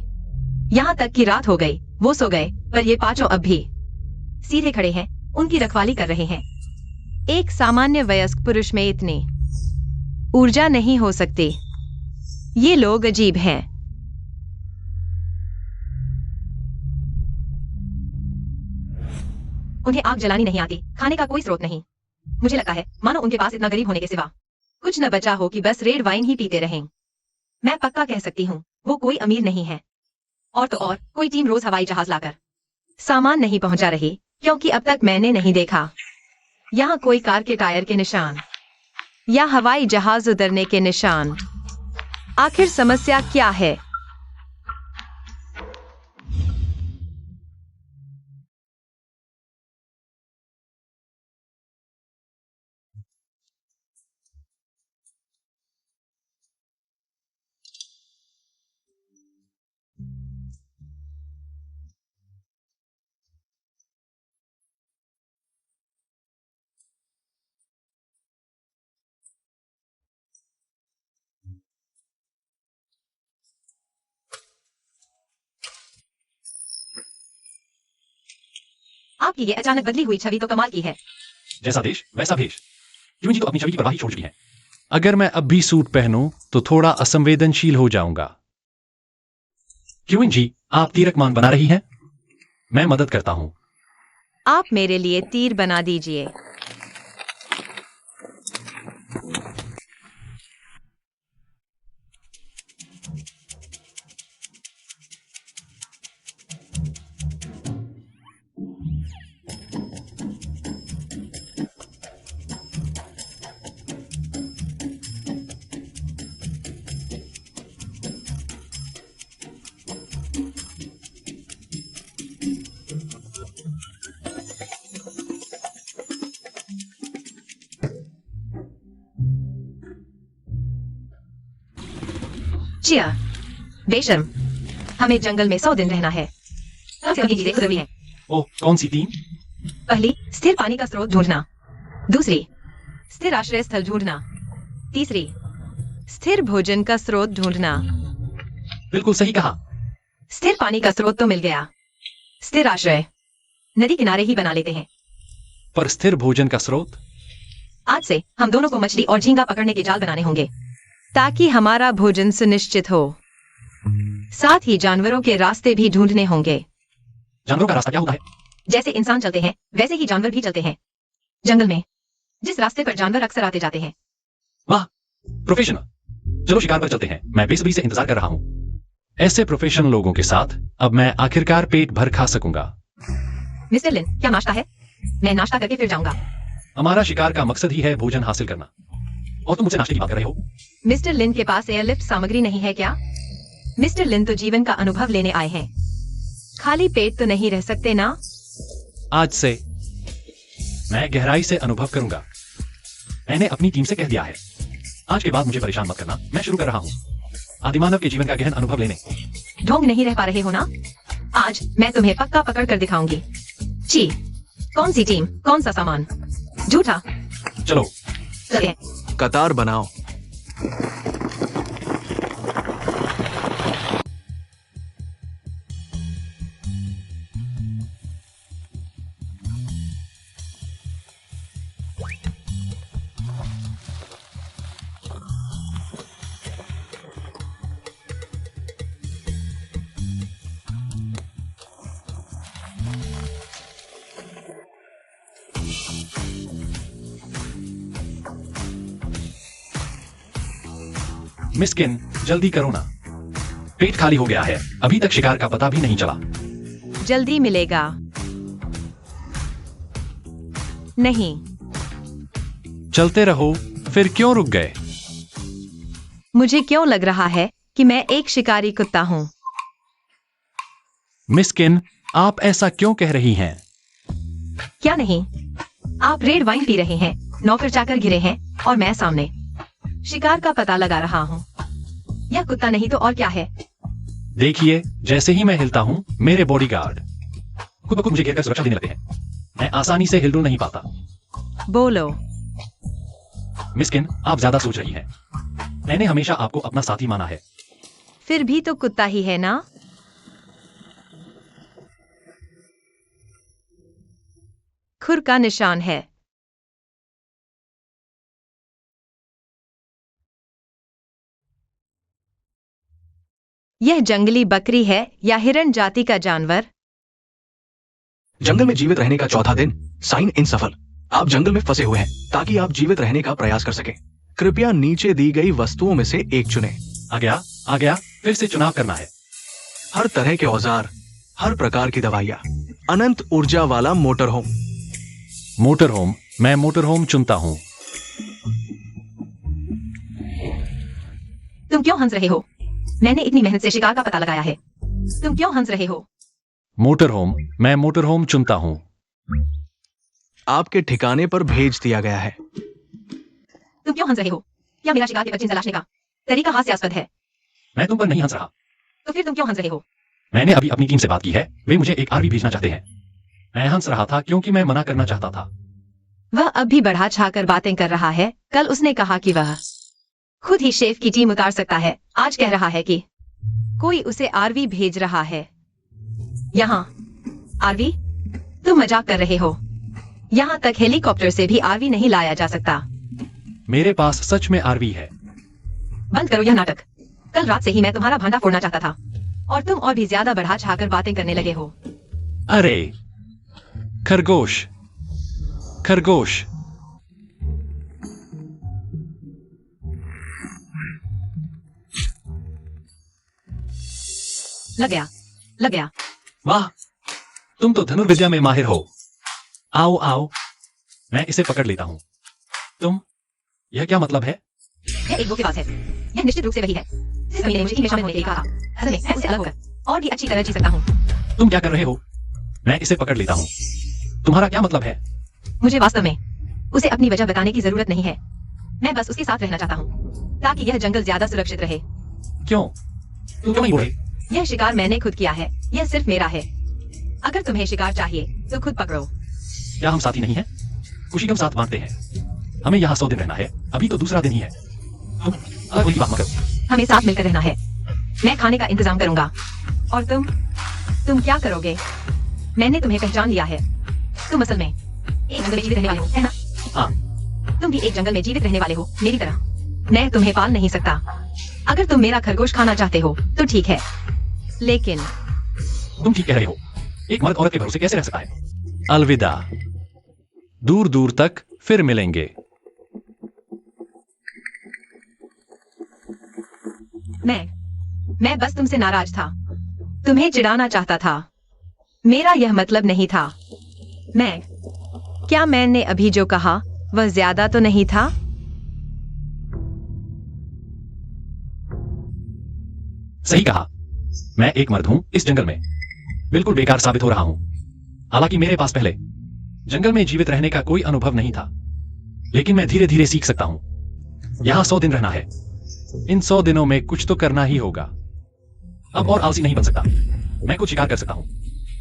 यहाँ तक कि रात हो गई, वो सो गए, पर ये पांचों अब भी सीधे खड़े हैं, उनकी रखवाली कर रहे हैं। एक सामान्य वयस्क पुरुष में इतनी ऊर्जा नहीं हो सकती। ये लोग अजीब हैं। उन्हें आग जलानी नहीं आती, खाने का कोई स्रोत नहीं। मुझे लगता है मानो उनके पास इतना गरीब होने के सिवा कुछ न बचा हो कि बस रेड वाइन ही पीते रहें। मैं पक्का कह सकती हूँ वो कोई अमीर नहीं है। और तो और कोई टीम रोज हवाई जहाज लाकर सामान नहीं पहुंचा रही, क्योंकि अब तक मैंने नहीं देखा यहाँ कोई कार के टायर के निशान या हवाई जहाज उतरने के निशान। आखिर समस्या क्या है? आपकी ये अचानक बदली हुई छवि तो कमाल की है। जैसा देश वैसा भेष। क्यूएन जी तो अपनी छवि की परवाह ही छोड़ चुकी हैं। अगर मैं अब भी सूट पहनूं तो थोड़ा असंवेदनशील हो जाऊंगा। क्यूएन जी, आप तीरकमान बना रही हैं? मैं मदद करता हूं। आप मेरे लिए तीर बना दीजिए। चिया, बेशर्म, हमें जंगल में 100 दिन रहना है। कम से कम 3 चीजें जरूरी हैं। ओह, कौन सी 3? पहली, स्थिर पानी का स्रोत ढूंढना। दूसरी, स्थिर आश्रय स्थल ढूंढना। तीसरी, स्थिर भोजन का स्रोत ढूंढना। बिल्कुल सही कहा। स्थिर पानी का स्रोत तो मिल गया, स्थिर आश्रय नदी किनारे ही बना लेते हैं। पर स्थिर भोजन का स्रोत? आज से हम दोनों को मछली और झींगा पकड़ने के जाल बनाने होंगे, ताकि हमारा भोजन सुनिश्चित हो। साथ ही जानवरों के रास्ते भी ढूंढने होंगे। जानवरों का रास्ता क्या होता है? जैसे इंसान चलते हैं वैसे ही जानवर भी चलते हैं जंगल में, जिस रास्ते पर जानवर अक्सर आते जाते हैं। वाह, प्रोफेशनल। चलो शिकार पर चलते हैं। मैं बेसब्री से इंतजार कर रहा हूँ। ऐसे प्रोफेशनल लोगों के साथ अब मैं आखिरकार पेट भर खा सकूंगा। मिस्टर लिन, क्या नाश्ता है? मैं नाश्ता करके फिर जाऊंगा। हमारा शिकार का मकसद ही है भोजन हासिल करना, और तुम मुझसे नाश्ते की बात कर रहे हो? मिस्टर लिन के पास एयरलिफ्ट सामग्री नहीं है क्या? मिस्टर लिन तो जीवन का अनुभव लेने आए हैं, खाली पेट तो नहीं रह सकते ना। आज से मैं गहराई से अनुभव करूंगा। मैंने अपनी टीम से कह दिया है, आज के बाद मुझे परेशान मत करना। मैं शुरू कर रहा हूँ आदिमानव के जीवन का गहन अनुभव लेने। ढोंग नहीं रह पा रहे हो ना? आज मैं तुम्हें पक्का पकड़ कर दिखाऊंगी। ची, कौन सी टीम, कौन सा सामान? झूठा। चलो चले। कतार बनाओ। मिस्किन, जल्दी करो ना, पेट खाली हो गया है। अभी तक शिकार का पता भी नहीं चला। जल्दी मिलेगा। नहीं, चलते रहो। फिर क्यों रुक गए? मुझे क्यों लग रहा है कि मैं एक शिकारी कुत्ता हूँ। मिस्किन, आप ऐसा क्यों कह रही हैं? क्या नहीं? आप रेड वाइन पी रहे हैं, नौकर चाकर घिरे हैं और मैं सामने शिकार का पता लगा रहा हूँ। यह कुत्ता नहीं तो और क्या है? देखिए, जैसे ही मैं हिलता हूँ मेरे बॉडीगार्ड खुद ब खुद मुझे घेरकर सुरक्षा देने लगते हैं। मैं आसानी से हिलडुल नहीं पाता। बोलो। मिस्किन, आप ज्यादा सोच रही हैं। मैंने हमेशा आपको अपना साथी माना है। फिर भी तो कुत्ता ही है ना? खुर का निशान है। यह जंगली बकरी है या हिरण जाति का जानवर? जंगल में जीवित रहने का चौथा दिन, साइन इन सफल। आप जंगल में फंसे हुए हैं ताकि आप जीवित रहने का प्रयास कर सकें। कृपया नीचे दी गई वस्तुओं में से एक चुनें। आ गया, फिर से चुनाव करना है। हर तरह के औजार, हर प्रकार की दवाइयाँ, अनंत ऊर्जा वाला मोटर होम। मोटर होम, मैं मोटर होम चुनता हूँ। तुम क्यों हंस रहे हो? मैंने इतनी मेहनत से शिकार का पता लगाया है। तुम क्यों हंस रहे हो? मोटर होम, मैं मोटर होम चुनता हूँ। आपके ठिकाने पर भेज दिया गया है। तुम क्यों हंस रहे हो? क्या मेरा शिकार के बच्चे तलाशने का तरीका हास्यास्पद है? मैं तुम पर नहीं हंस रहा। तो फिर तुम क्यों हंस रहे हो? मैंने अभी अपनी टीम से बात की है, वे मुझे एक आरवी भेजना चाहते हैं। मैं हंस रहा था क्योंकि मैं मना करना चाहता था। वह अब भी बढ़ा छाकर बातें कर रहा है। कल उसने कहा कि वह खुद ही शेफ की टीम उतार सकता है। आज कह रहा है कि कोई उसे आरवी भेज रहा है। यहाँ आरवी? तुम मजाक कर रहे हो। यहाँ तक हेलीकॉप्टर से भी आरवी नहीं लाया जा सकता। मेरे पास सच में आरवी है। बंद करो यह नाटक। कल रात से ही मैं तुम्हारा भांडा फोड़ना चाहता था और तुम और भी ज्यादा बढ़ा छाकर बातें करने लगे हो। अरे खरगोश, खरगोश। लग गया, लग गया। वाह, तुम तो धनुर्विद्या में माहिर हो। आओ आओ, मैं इसे पकड़ लेता हूँ। तुम, यह क्या मतलब है? यह एक के पास है। यह निश्चित रूप से वही है जिस महीने मुझे टीम में शामिल होने के लिए कहा। असल में मैं उससे अलग होकर और भी अच्छी तरह जी सकता हूँ। तुम क्या कर रहे हो? मैं इसे पकड़ लेता हूँ। तुम्हारा क्या मतलब है? मुझे वास्तव में उसे अपनी वजह बताने की जरूरत नहीं है। मैं बस उसके साथ रहना चाहता हूँ ताकि यह जंगल ज्यादा सुरक्षित रहे। क्यों? तू क्यों नहीं बोले? यह शिकार मैंने खुद किया है, यह सिर्फ मेरा है। अगर तुम्हें शिकार चाहिए तो खुद पकड़ो। क्या हम साथी नहीं हैं? खुशी गम साथ बांटते हैं। हमें यहाँ 100 दिन रहना है, अभी तो दूसरा दिन ही है। तुम अलग होने की बात मत करो। हमें साथ मिलकर रहना है। मैं खाने का इंतजाम करूंगा। और तुम क्या करोगे? मैंने तुम्हें पहचान लिया है। तुम असल में एक जंगल में जीवित रहने वाले हो, है ना? हाँ। तुम भी एक जंगल में जीवित रहने वाले हो, मेरी तरह। मैं तुम्हें पाल नहीं सकता। अगर तुम मेरा खरगोश खाना चाहते हो तो ठीक है, लेकिन तुम ठीक कह रहे हो। एक मर्द औरत के भरोसे कैसे रह सकता है? अलविदा, दूर दूर तक फिर मिलेंगे। मैं बस तुमसे नाराज था, तुम्हें चिढ़ाना चाहता था। मेरा यह मतलब नहीं था। क्या मैंने अभी जो कहा वह ज्यादा तो नहीं था? सही कहा। मैं एक मर्द हूं इस जंगल में, बिल्कुल बेकार साबित हो रहा हूं। हालांकि मेरे पास पहले जंगल में जीवित रहने का कोई अनुभव नहीं था, लेकिन मैं धीरे धीरे सीख सकता हूं। यहां 100 दिन रहना है। इन 100 दिनों में कुछ तो करना ही होगा। अब और आलसी नहीं बन सकता। मैं कुछ शिकार कर सकता हूं,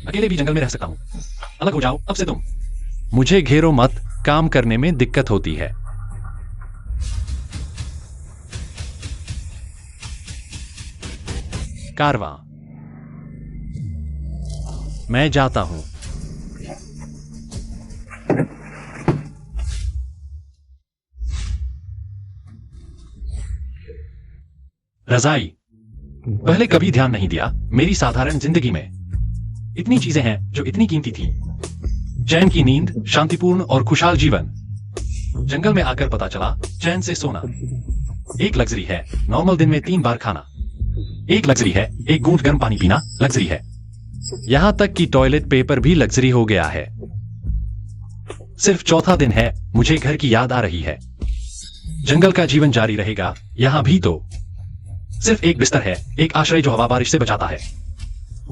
अकेले भी जंगल में रह सकता हूं। अलग हो जाओ अब से तुम। मुझे घेरो मत, काम करने में दिक्कत होती है। कारवां, मैं जाता हूं। रजाई, पहले कभी ध्यान नहीं दिया। मेरी साधारण जिंदगी में इतनी चीजें हैं जो इतनी कीमती थी। चैन की नींद, शांतिपूर्ण और खुशहाल जीवन। जंगल में आकर पता चला चैन से सोना एक लग्जरी है। नॉर्मल दिन में 3 बार खाना एक लग्जरी है। एक घूंट गर्म पानी पीना लग्जरी है। यहां तक कि टॉयलेट पेपर भी लग्जरी हो गया है। सिर्फ चौथा दिन है, मुझे घर की याद आ रही है। जंगल का जीवन जारी रहेगा यहां भी तो। सिर्फ एक बिस्तर है, एक आश्रय जो हवा बारिश से बचाता है।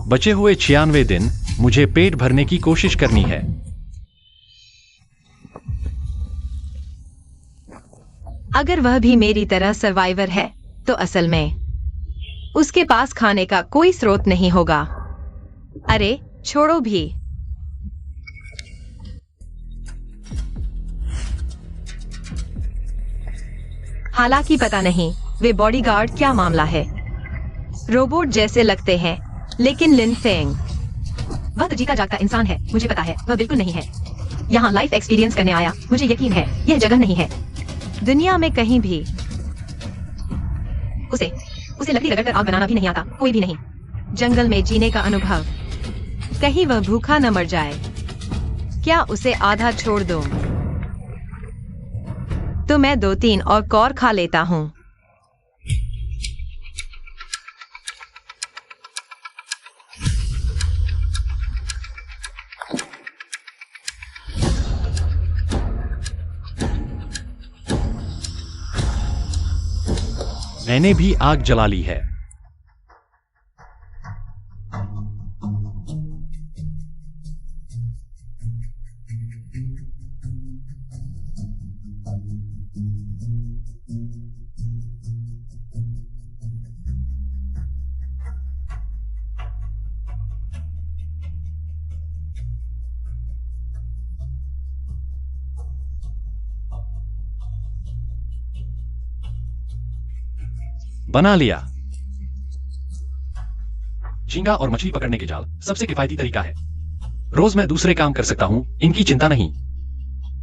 बचे हुए 96 दिन मुझे पेट भरने की कोशिश करनी है। अगर वह भी मेरी तरह सर्वाइवर है तो असल में उसके पास खाने का कोई स्रोत नहीं होगा। अरे छोड़ो भी। हालांकि पता नहीं वे बॉडीगार्ड क्या मामला है। रोबोट जैसे लगते हैं, लेकिन लिन फेंग वह तो जीता जागता इंसान है। मुझे पता है वह बिल्कुल नहीं है। यहाँ लाइफ एक्सपीरियंस करने आया। मुझे यकीन है यह जगह नहीं है दुनिया में कहीं भी। उसे लकड़ी रगड़कर आग बनाना भी नहीं आता, कोई भी नहीं। जंगल में जीने का अनुभव, कहीं वह भूखा न मर जाए। क्या उसे आधा छोड़ दूं? तो मैं 2-3 और कौर खा लेता हूं। मैंने भी आग जला ली है। बना लिया। झींगा और मछली पकड़ने के जाल सबसे किफायती तरीका है। रोज मैं दूसरे काम कर सकता हूं, इनकी चिंता नहीं।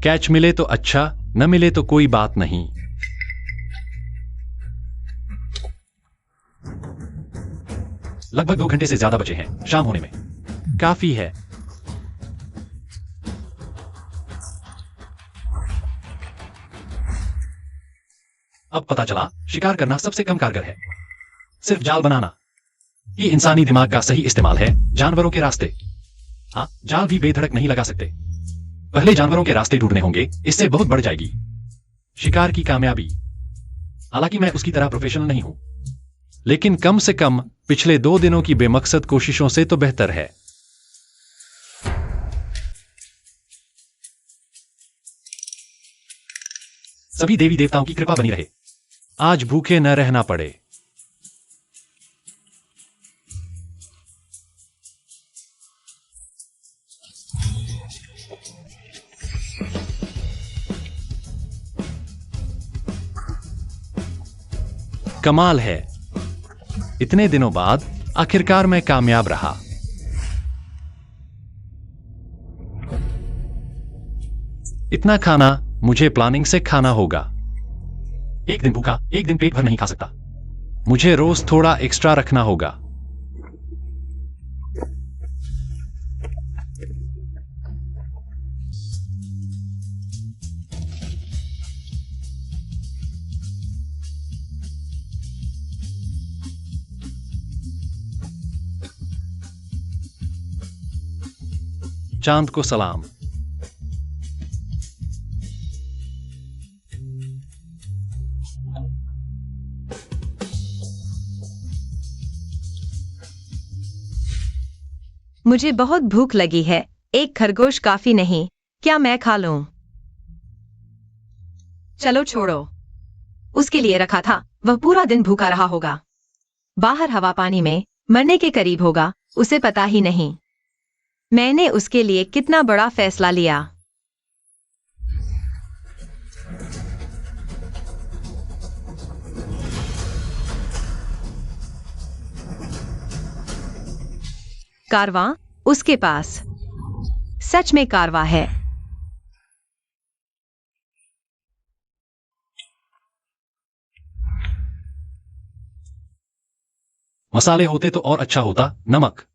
कैच मिले तो अच्छा, न मिले तो कोई बात नहीं। लगभग 2 घंटे से ज्यादा बचे हैं शाम होने में। काफी है। अब पता चला शिकार करना सबसे कम कारगर है। सिर्फ जाल बनाना। ये इंसानी दिमाग का सही इस्तेमाल है जानवरों के रास्ते। हाँ, जाल भी बेधड़क नहीं लगा सकते। पहले जानवरों के रास्ते ढूंढने होंगे, इससे बहुत बढ़ जाएगी शिकार की कामयाबी। हालांकि मैं उसकी तरह प्रोफेशनल नहीं हूं, लेकिन कम से कम पिछले 2 दिनों की बेमकसद कोशिशों से तो बेहतर है। सभी देवी देवताओं की कृपा बनी रहे। आज भूखे न रहना पड़े। कमाल है। इतने दिनों बाद आखिरकार मैं कामयाब रहा। इतना खाना मुझे प्लानिंग से खाना होगा। एक दिन भूखा, एक दिन पेट भर नहीं खा सकता। मुझे रोज थोड़ा एक्स्ट्रा रखना होगा। चांद को सलाम। मुझे बहुत भूख लगी है। एक खरगोश काफी नहीं, क्या मैं खा लूं? चलो छोड़ो, उसके लिए रखा था। वह पूरा दिन भूखा रहा होगा। बाहर हवा पानी में मरने के करीब होगा, उसे पता ही नहीं। मैंने उसके लिए कितना बड़ा फैसला लिया। कारवां उसके पास। सच में कारवां है। मसाले होते तो और अच्छा होता। नमक,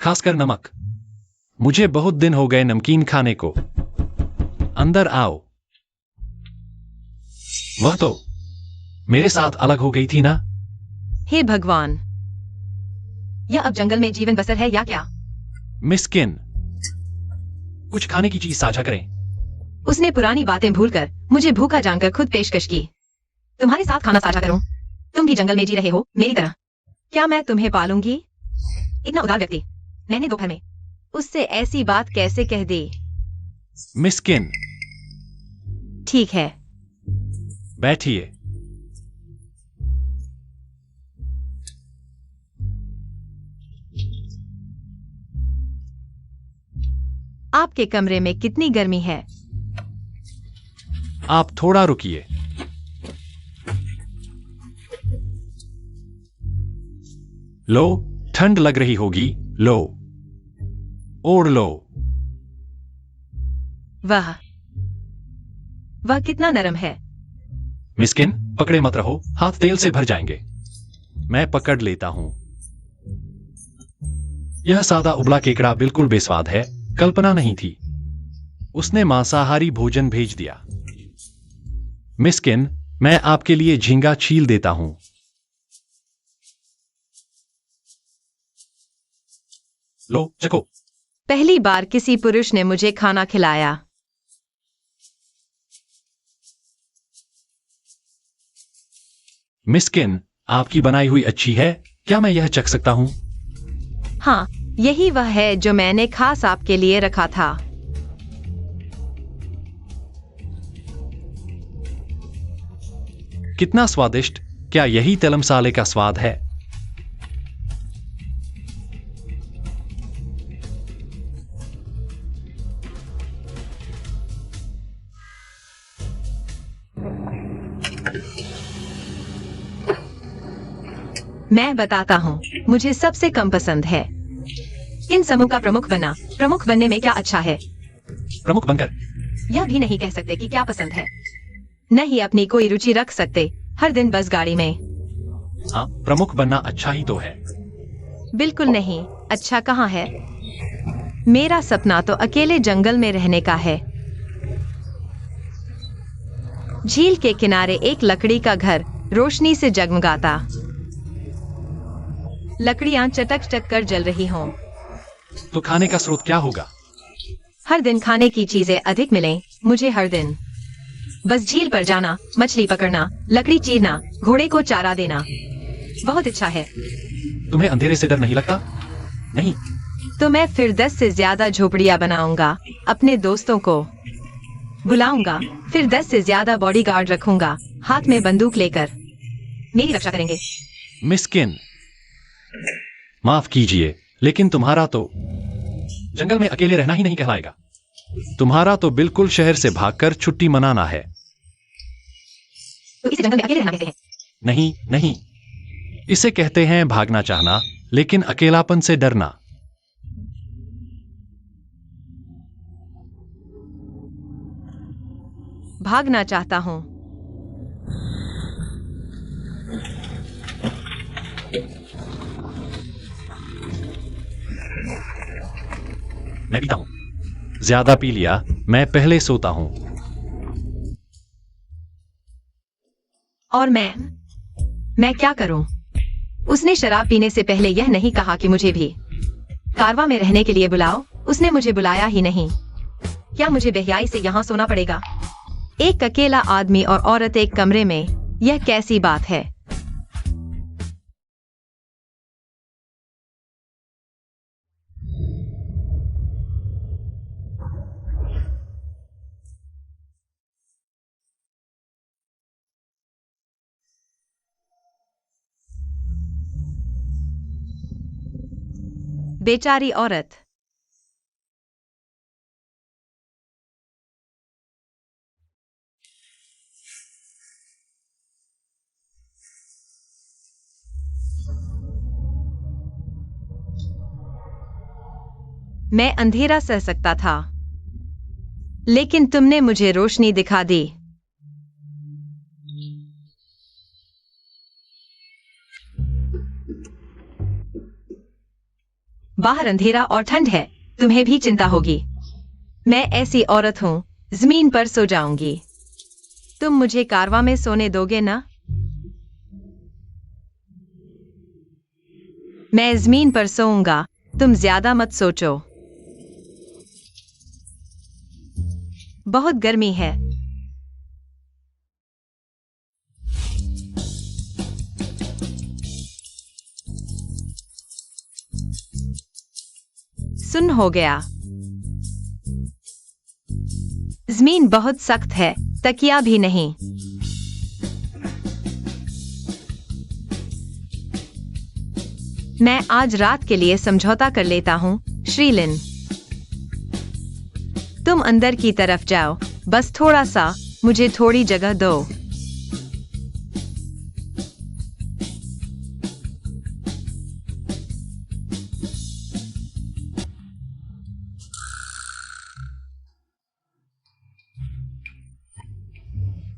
खासकर नमक। मुझे बहुत दिन हो गए नमकीन खाने को। अंदर आओ। वह तो मेरे साथ अलग हो गई थी ना। हे भगवान, यह अब जंगल में जीवन बसर है या क्या? मिस्किन, कुछ खाने की चीज साझा करें। उसने पुरानी बातें भूलकर मुझे भूखा जानकर खुद पेशकश की। तुम्हारे साथ खाना साझा करूं? तुम भी जंगल में जी रहे हो मेरी तरह। क्या मैं तुम्हें पालूंगी? इतना उदार व्यक्ति मैंने दोपहर में उससे ऐसी बात कैसे कह दी? मिस्किन, ठीक है, बैठिए। आपके कमरे में कितनी गर्मी है? आप थोड़ा रुकिए। लो, ठंड लग रही होगी। लो, ओढ़ लो। वाह, वह कितना नरम है। मिस्किन, पकड़े मत रहो, हाथ तेल से भर जाएंगे। मैं पकड़ लेता हूं। यह सादा उबला केकड़ा बिल्कुल बेस्वाद है। कल्पना नहीं थी। उसने मांसाहारी भोजन भेज दिया। मिस्किन, मैं आपके लिए झींगा छील देता हूं। लो, चखो। पहली बार किसी पुरुष ने मुझे खाना खिलाया। मिस्किन, आपकी बनाई हुई अच्छी है। क्या मैं यह चख सकता हूं? हाँ, यही वह है जो मैंने खास आपके लिए रखा था। कितना स्वादिष्ट। क्या यही तेल मसाले का स्वाद है? मैं बताता हूँ, मुझे सबसे कम पसंद है। इन समूह का प्रमुख बनना। प्रमुख बनने में क्या अच्छा है? प्रमुख बनकर यह भी नहीं कह सकते कि क्या पसंद है। नहीं अपनी कोई रुचि रख सकते, हर दिन बस गाड़ी में। हाँ, प्रमुख बनना अच्छा ही तो है। बिल्कुल नहीं, अच्छा कहाँ है। मेरा सपना तो अकेले जंगल में रहने का है। झील के किनारे एक लकड़ी का घर रोशनी से जगमगाता। लकड़ियां चटक चटक कर जल रही हों। तो खाने का स्रोत क्या होगा? हर दिन खाने की चीजें अधिक मिलें मुझे हर दिन। बस झील पर जाना, मछली पकड़ना, लकड़ी चीरना, घोड़े को चारा देना। बहुत इच्छा है। तुम्हें अंधेरे से डर नहीं लगता? नहीं। तो मैं फिर 10 से ज्यादा झोपड़ियां बनाऊंगा, अपने दोस्तों को बुलाऊंगा, फिर 10 से ज्यादा बॉडीगार्ड रखूंगा, हाथ में बंदूक लेकर। मेरी रक्षा करेंगे। मिस्किन, माफ कीजिए, लेकिन तुम्हारा तो जंगल में अकेले रहना ही नहीं कहलाएगा। तुम्हारा तो बिल्कुल शहर से भागकर छुट्टी मनाना है। तो इसे जंगल में अकेले रहना कहते हैं। नहीं नहीं, इसे कहते हैं भागना चाहना, लेकिन अकेलापन से डरना। भागना चाहता हूँ। मैं पीता हूं, ज्यादा पी लिया, मैं पहले सोता हूं। और मैं क्या करूं? उसने शराब पीने से पहले यह नहीं कहा कि मुझे भी कारवा में रहने के लिए बुलाओ। उसने मुझे बुलाया ही नहीं। क्या मुझे बेहयाई से यहाँ सोना पड़ेगा? एक अकेला आदमी और औरत एक कमरे में, यह कैसी बात है? बेचारी औरत। मैं अंधेरा सह सकता था, लेकिन तुमने मुझे रोशनी दिखा दी। बाहर अंधेरा और ठंड है, तुम्हें भी चिंता होगी। मैं ऐसी औरत हूं, जमीन पर सो जाऊंगी। तुम मुझे कारवा में सोने दोगे ना? मैं जमीन पर सोऊंगा, तुम ज्यादा मत सोचो। बहुत गर्मी है। सुन हो गया। जमीन बहुत सख्त है, तकिया भी नहीं। मैं आज रात के लिए समझौता कर लेता हूँ, श्रीलिन। तुम अंदर की तरफ जाओ, बस थोड़ा सा, मुझे थोड़ी जगह दो।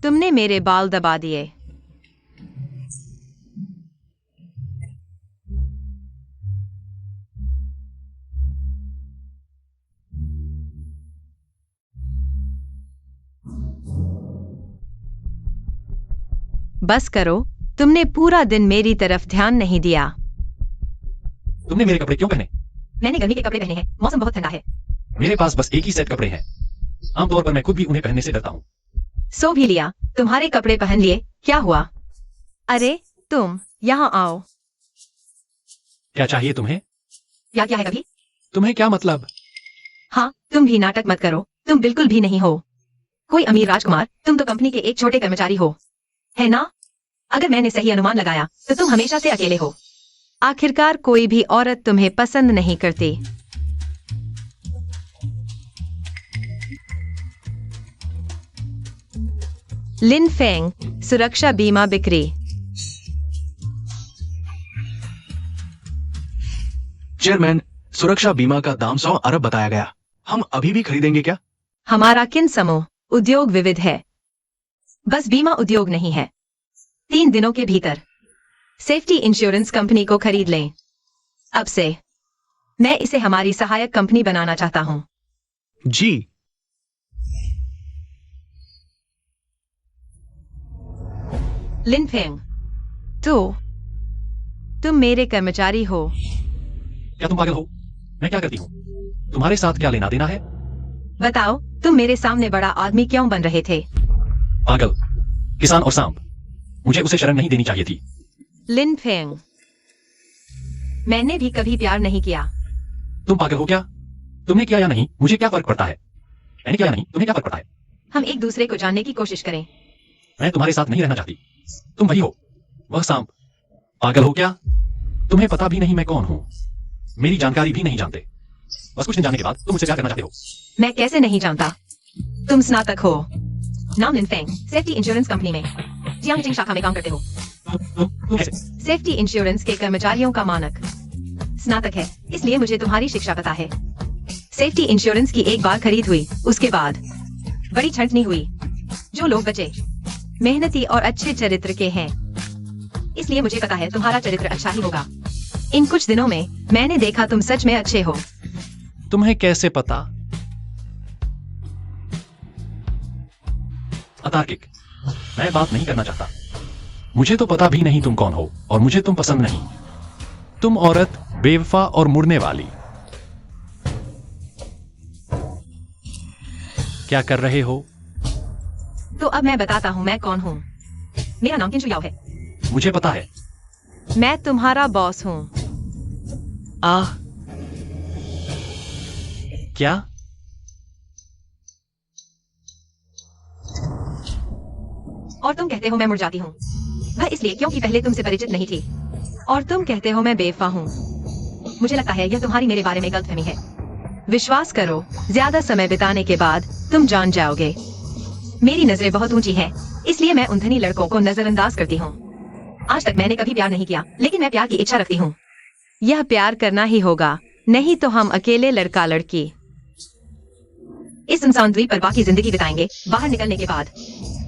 तुमने मेरे बाल दबा दिए। बस करो, तुमने पूरा दिन मेरी तरफ ध्यान नहीं दिया। तुमने मेरे कपड़े क्यों पहने? मैंने गर्मी के कपड़े पहने हैं, मौसम बहुत ठंडा है। मेरे पास बस एक ही सेट कपड़े हैं। आमतौर पर मैं खुद भी उन्हें पहनने से डरता हूँ। सो भी लिया, तुम्हारे कपड़े पहन लिए, क्या हुआ? अरे तुम यहाँ आओ। क्या चाहिए तुम्हें? क्या क्या है कभी? तुम्हें क्या मतलब? हाँ, तुम भी नाटक मत करो, तुम बिल्कुल भी नहीं हो कोई अमीर राजकुमार। तुम तो कंपनी के एक छोटे कर्मचारी हो, है ना? अगर मैंने सही अनुमान लगाया तो तुम हमेशा से अकेले हो। आखिरकार कोई भी औरत तुम्हें पसंद नहीं करती। लिन फेंग, सुरक्षा बीमा बिक्री। चेयरमैन, सुरक्षा बीमा का दाम 100 अरब बताया गया। हम अभी भी खरीदेंगे क्या? हमारा किन समूह उद्योग विविध है, बस बीमा उद्योग नहीं है। 3 दिनों के भीतर सेफ्टी इंश्योरेंस कंपनी को खरीद लें। अब से मैं इसे हमारी सहायक कंपनी बनाना चाहता हूं। जी। लिन फेंग, तुम मेरे कर्मचारी हो। क्या तुम पागल हो? मैं क्या करती हूँ? तुम्हारे साथ क्या लेना देना है? बताओ, तुम मेरे सामने बड़ा आदमी क्यों बन रहे थे? पागल, किसान और सांप। मुझे उसे शरण नहीं देनी चाहिए थी। लिन फेंग, मैंने भी कभी प्यार नहीं किया। तुम पागल हो क्या? तुमने किया या नहीं, मुझे क्या फर्क पड़ता है? मैंने किया या नहीं, तुम्हें क्या फर्क पड़ता है? हम एक दूसरे को जानने की कोशिश करें। मैं तुम्हारे साथ नहीं रहना चाहती। तुम वही हो, वह सांप। पागल हो क्या? तुम्हें पता भी नहीं मैं कौन हूँ। मेरी जानकारी भी नहीं जानते। बस कुछ दिन जानने के बाद तुम मुझसे प्यार करना चाहते हो। मैं कैसे नहीं जानता? तुम स्नातक हो। नाम लिन फेंग, सेफ्टी इंश्योरेंस कंपनी में जियांगजिंग शाखा में काम करते हो। कैसे? सेफ्टी इंश्योरेंस के कर्मचारियों का मानक स्नातक है, इसलिए मुझे तुम्हारी शिक्षा पता है। सेफ्टी इंश्योरेंस की एक बार खरीद हुई, उसके बाद बड़ी छंटनी हुई। जो लोग बचे मेहनती और अच्छे चरित्र के हैं, इसलिए मुझे पता है तुम्हारा चरित्र अच्छा ही होगा। इन कुछ दिनों में मैंने देखा तुम सच में अच्छे हो। तुम्हें कैसे पता? अतार्किक, मैं बात नहीं करना चाहता। मुझे तो पता भी नहीं तुम कौन हो, और मुझे तुम पसंद नहीं। तुम औरत, बेवफा और मुड़ने वाली। क्या कर रहे हो? तो अब मैं बताता हूँ मैं कौन हूँ। मेरा नाम किंचु याओ है। मुझे पता है। मैं तुम्हारा बॉस हूँ। आह, क्या? और तुम कहते हो मैं मुड़ जाती हूँ, वह इसलिए क्योंकि पहले तुमसे परिचित नहीं थी। और तुम कहते हो मैं बेवफा हूँ। मुझे लगता है यह तुम्हारी मेरे बारे में गलतफहमी है। विश्वास करो, ज्यादा समय बिताने के बाद तुम जान जाओगे। मेरी नजरें बहुत ऊंची हैं, इसलिए मैं उन धनी लड़कों को नजरअंदाज करती हूँ। आज तक मैंने कभी प्यार नहीं किया, लेकिन मैं प्यार की इच्छा रखती हूँ। यह प्यार करना ही होगा, नहीं तो हम अकेले लड़का लड़की इस सुनसान द्वीप पर बाकी जिंदगी बिताएंगे। बाहर निकलने के बाद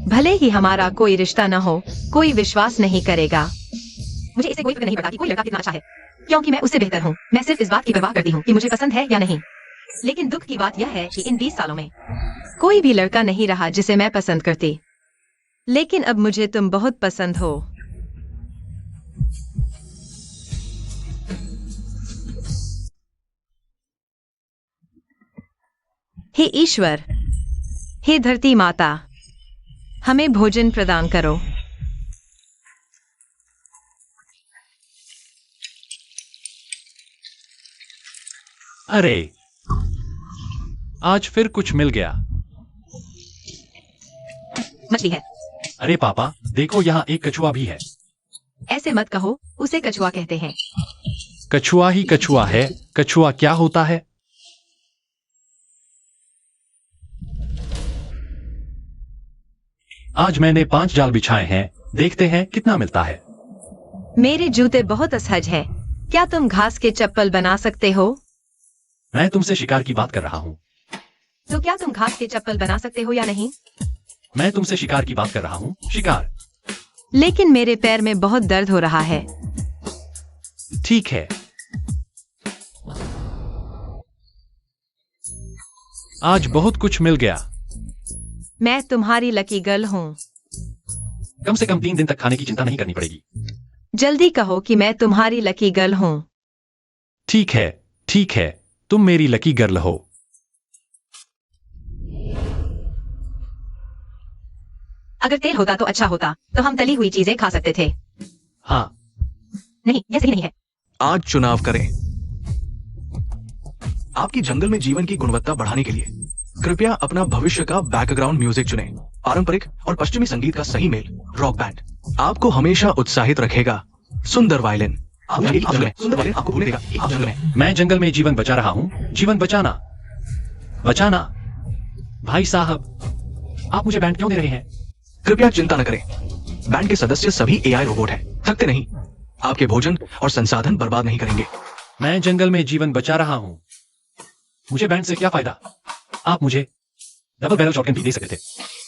भले ही हमारा कोई रिश्ता न हो, कोई विश्वास नहीं करेगा। मुझे इसे कोई फिक्र नहीं पड़ता कि कोई लड़का कितना अच्छा है, क्योंकि मैं उससे बेहतर हूँ। मैं सिर्फ इस बात की परवाह करती हूँ कि मुझे पसंद है या नहीं। लेकिन दुख की बात यह है कि इन 20 सालों में कोई भी लड़का नहीं रहा जिसे मैं पसंद करती। लेकिन अब मुझे तुम बहुत पसंद हो। हे ईश्वर, हे धरती माता, हमें भोजन प्रदान करो। अरे, आज फिर कुछ मिल गया। मछली है। अरे पापा, देखो यहाँ एक कछुआ भी है। ऐसे मत कहो, उसे कछुआ कहते हैं। कछुआ ही कछुआ है। कछुआ क्या होता है? आज मैंने 5 जाल बिछाए हैं, देखते हैं कितना मिलता है। मेरे जूते बहुत असहज हैं। क्या तुम घास के चप्पल बना सकते हो? मैं तुमसे शिकार की बात कर रहा हूँ। तो क्या तुम घास के चप्पल बना सकते हो या नहीं? मैं तुमसे शिकार की बात कर रहा हूँ। शिकार। लेकिन मेरे पैर में बहुत दर्द हो रहा है। ठीक है। आज बहुत कुछ मिल गया। मैं तुम्हारी लकी गर्ल हूँ। कम से कम 3 दिन तक खाने की चिंता नहीं करनी पड़ेगी। जल्दी कहो कि मैं तुम्हारी लकी गर्ल हूँ। ठीक है, ठीक है, तुम मेरी लकी गर्ल हो। अगर तेल होता तो अच्छा होता, तो हम तली हुई चीजें खा सकते थे। हाँ। नहीं, यह सही नहीं है। आज चुनाव करें। आपकी जंगल में जीवन की गुणवत्ता बढ़ाने के लिए कृपया अपना भविष्य का बैकग्राउंड म्यूजिक चुनें। पारंपरिक और पश्चिमी संगीत का सही मेल, रॉक बैंड आपको हमेशा उत्साहित रखेगा। सुंदर वायलिन सुंदर वायलिन आपको भूल देगा। आप जंगल में मैं जंगल में जीवन बचा रहा हूँ। जीवन बचाना, बचाना। भाई साहब, आप मुझे बैंड क्यों दे रहे हैं? कृपया चिंता न करें। बैंड के सदस्य सभी एआई रोबोट हैं, थकते नहीं, आपके भोजन और संसाधन बर्बाद नहीं करेंगे। मैं जंगल में जीवन बचा रहा हूँ। मुझे बैंड से क्या फायदा? आप मुझे डबल बैरल शॉटगन भी दे सकते थे।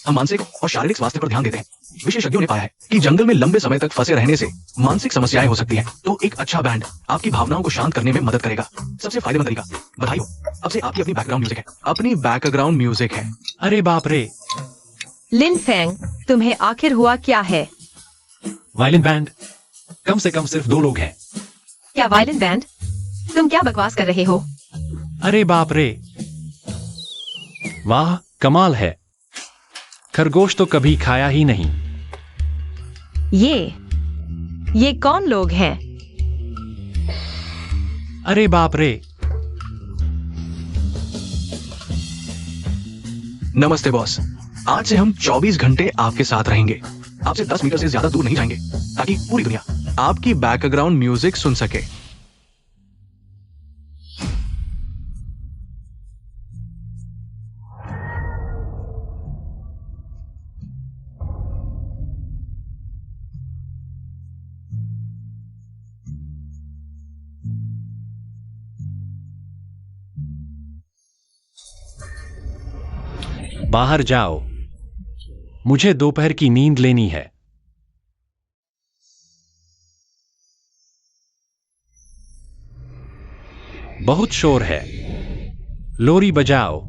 हम मानसिक और शारीरिक स्वास्थ्य पर ध्यान देते हैं। विशेषज्ञों ने पाया है कि जंगल में लंबे समय तक फंसे रहने से मानसिक समस्याएं हो सकती हैं। तो एक अच्छा बैंड आपकी भावनाओं को शांत करने में मदद करेगा। सबसे फायदेमंद तरीका, बधाई हो, अब से आपकी अपनी बैकग्राउंड म्यूजिक है। अपनी बैकग्राउंड म्यूजिक है। अरे बाप रे। लिन फेंग, तुम्हें आखिर हुआ क्या है? Violin band. कम से कम सिर्फ 2 लोग हैं। क्या वायलिन बैंड? तुम क्या बकवास कर रहे हो? अरे बाप रे। वाह, कमाल है। खरगोश तो कभी खाया ही नहीं। ये कौन लोग हैं? अरे बाप रे। नमस्ते बॉस, आज से हम 24 घंटे आपके साथ रहेंगे। आपसे 10 मीटर से ज्यादा दूर नहीं जाएंगे, ताकि पूरी दुनिया आपकी बैकग्राउंड म्यूजिक सुन सके। बाहर जाओ, मुझे दोपहर की नींद लेनी है। बहुत शोर है, लोरी बजाओ।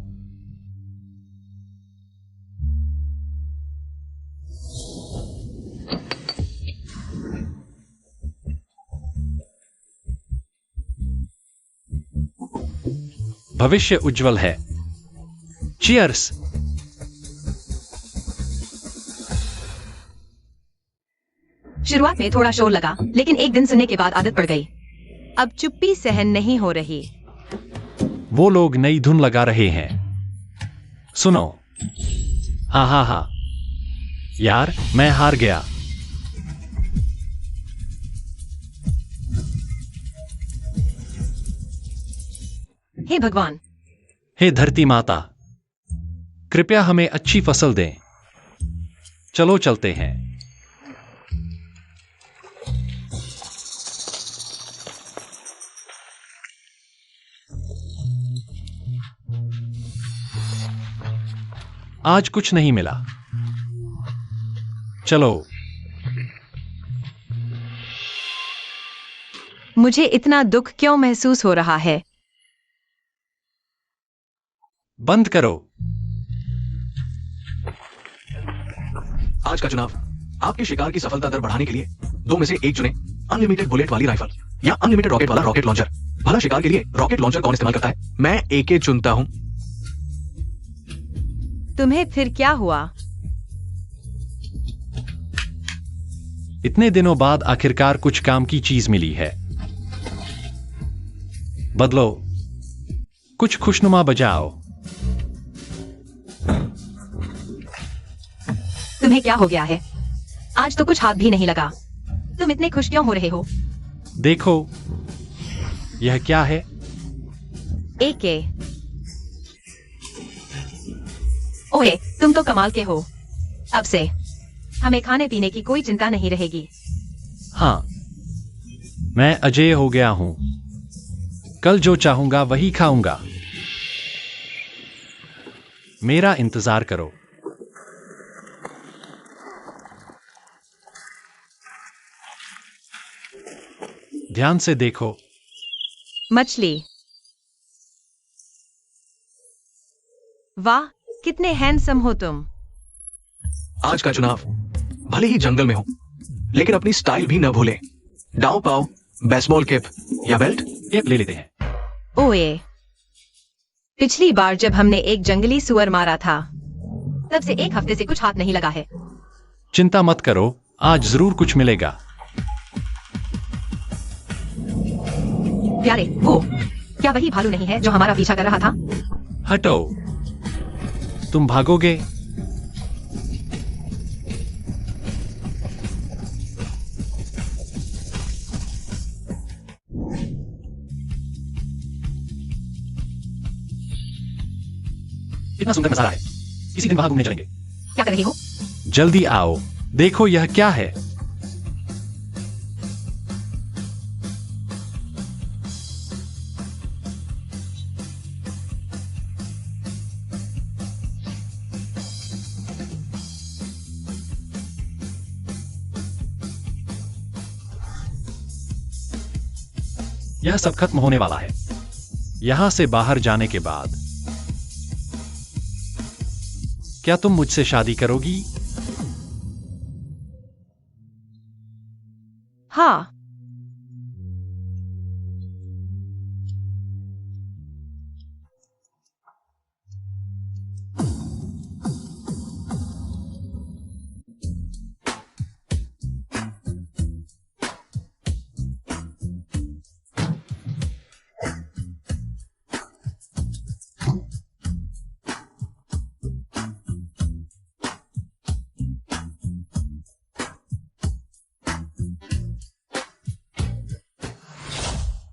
भविष्य उज्जवल है। चीयर्स। शुरुआत में थोड़ा शोर लगा, लेकिन एक दिन सुनने के बाद आदत पड़ गई। अब चुप्पी सहन नहीं हो रही। वो लोग नई धुन लगा रहे हैं। सुनो। हा हा हा। यार, मैं हार गया। हे भगवान, हे धरती माता, कृपया हमें अच्छी फसल दें। चलो चलते हैं। आज कुछ नहीं मिला। चलो। मुझे इतना दुख क्यों महसूस हो रहा है? बंद करो। आज का चुनाव आपके शिकार की सफलता दर बढ़ाने के लिए दो में से एक चुने। अनलिमिटेड बुलेट वाली राइफल या अनलिमिटेड रॉकेट वाला रॉकेट लॉन्चर। भला शिकार के लिए रॉकेट लॉन्चर कौन इस्तेमाल करता है? मैं एके चुनता हूं। तुम्हें फिर क्या हुआ? इतने दिनों बाद आखिरकार कुछ काम की चीज मिली है। बदलो। कुछ खुशनुमा बजाओ। तुम्हें क्या हो गया है? आज तो कुछ हाथ भी नहीं लगा। तुम इतने खुश क्यों हो रहे हो? देखो, यह क्या है? एके। ओए, तुम तो कमाल के हो। अब से हमें खाने पीने की कोई चिंता नहीं रहेगी। हाँ, मैं अजय हो गया हूं। कल जो चाहूंगा वही खाऊंगा। मेरा इंतजार करो। ध्यान से देखो। मछली। वाह, कितने हैंडसम हो तुम। आज का चुनाव भले ही जंगल में हो, लेकिन अपनी स्टाइल भी न भूलें। डाउ पाव, बेसबॉल कैप या बेल्ट। कैप ले लेते हैं। ओए, पिछली बार जब हमने एक जंगली सुअर मारा था, तब से एक हफ्ते से कुछ हाथ नहीं लगा है। चिंता मत करो, आज जरूर कुछ मिलेगा। प्यारे, वो क्या वही भालू नहीं है जो हमारा पीछा कर रहा था? हटो। तुम भागोगे? कितना सुंदर नजारा है। किसी दिन वहां घूमने चलेंगे। क्या कर रही हो? जल्दी आओ, देखो यह क्या है। यह सब खत्म होने वाला है। यहां से बाहर जाने के बाद क्या तुम मुझसे शादी करोगी? हाँ।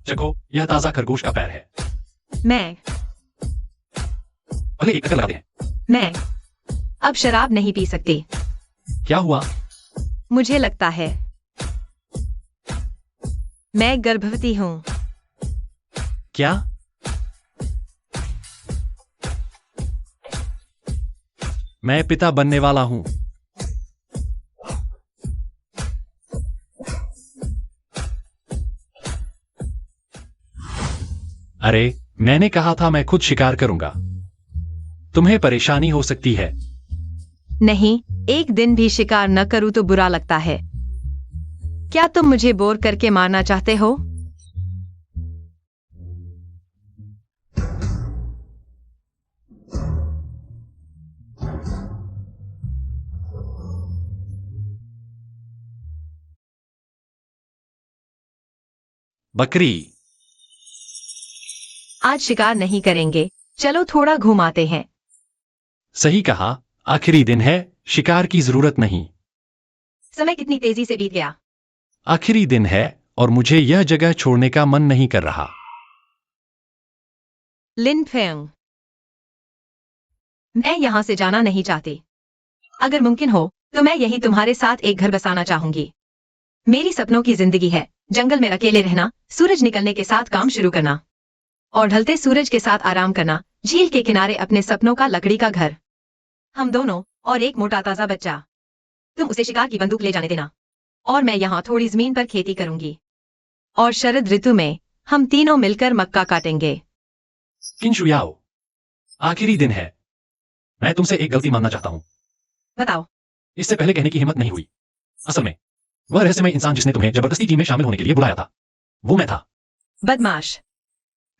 चखो, यह ताजा खरगोश का पैर है। मैं भले एक टक्कर लगाते हैं। मैं अब शराब नहीं पी सकती। क्या हुआ? मुझे लगता है मैं गर्भवती हूँ। क्या? मैं पिता बनने वाला हूं। अरे, मैंने कहा था मैं खुद शिकार करूंगा। तुम्हें परेशानी हो सकती है। नहीं, एक दिन भी शिकार न करूं तो बुरा लगता है। क्या तुम मुझे बोर करके मारना चाहते हो? बकरी। आज शिकार नहीं करेंगे, चलो थोड़ा घुमाते हैं। सही कहा, आखिरी दिन है, शिकार की जरूरत नहीं। समय कितनी तेजी से बीत गया। आखिरी दिन है और मुझे यह जगह छोड़ने का मन नहीं कर रहा। लिन फेंग, मैं यहां से जाना नहीं चाहती। अगर मुमकिन हो तो मैं यहीं तुम्हारे साथ एक घर बसाना चाहूंगी। मेरी सपनों की जिंदगी है, जंगल में अकेले रहना, सूरज निकलने के साथ काम शुरू करना और ढलते सूरज के साथ आराम करना, झील के किनारे अपने सपनों का लकड़ी का घर। हम दोनों और एक मोटा ताजा बच्चा। तुम उसे शिकार की बंदूक ले जाने देना और मैं यहाँ थोड़ी जमीन पर खेती करूंगी और शरद ऋतु में हम तीनों मिलकर मक्का काटेंगे। किंशुयाओ, आखिरी दिन है। मैं तुमसे एक गलती मानना चाहता हूं। बताओ। इससे पहले कहने की हिम्मत नहीं हुई। असल में वह रहस्यमय इंसान जिसने तुम्हें जबरदस्ती टीम में शामिल होने के लिए बुलाया था, वो मैं था। बदमाश,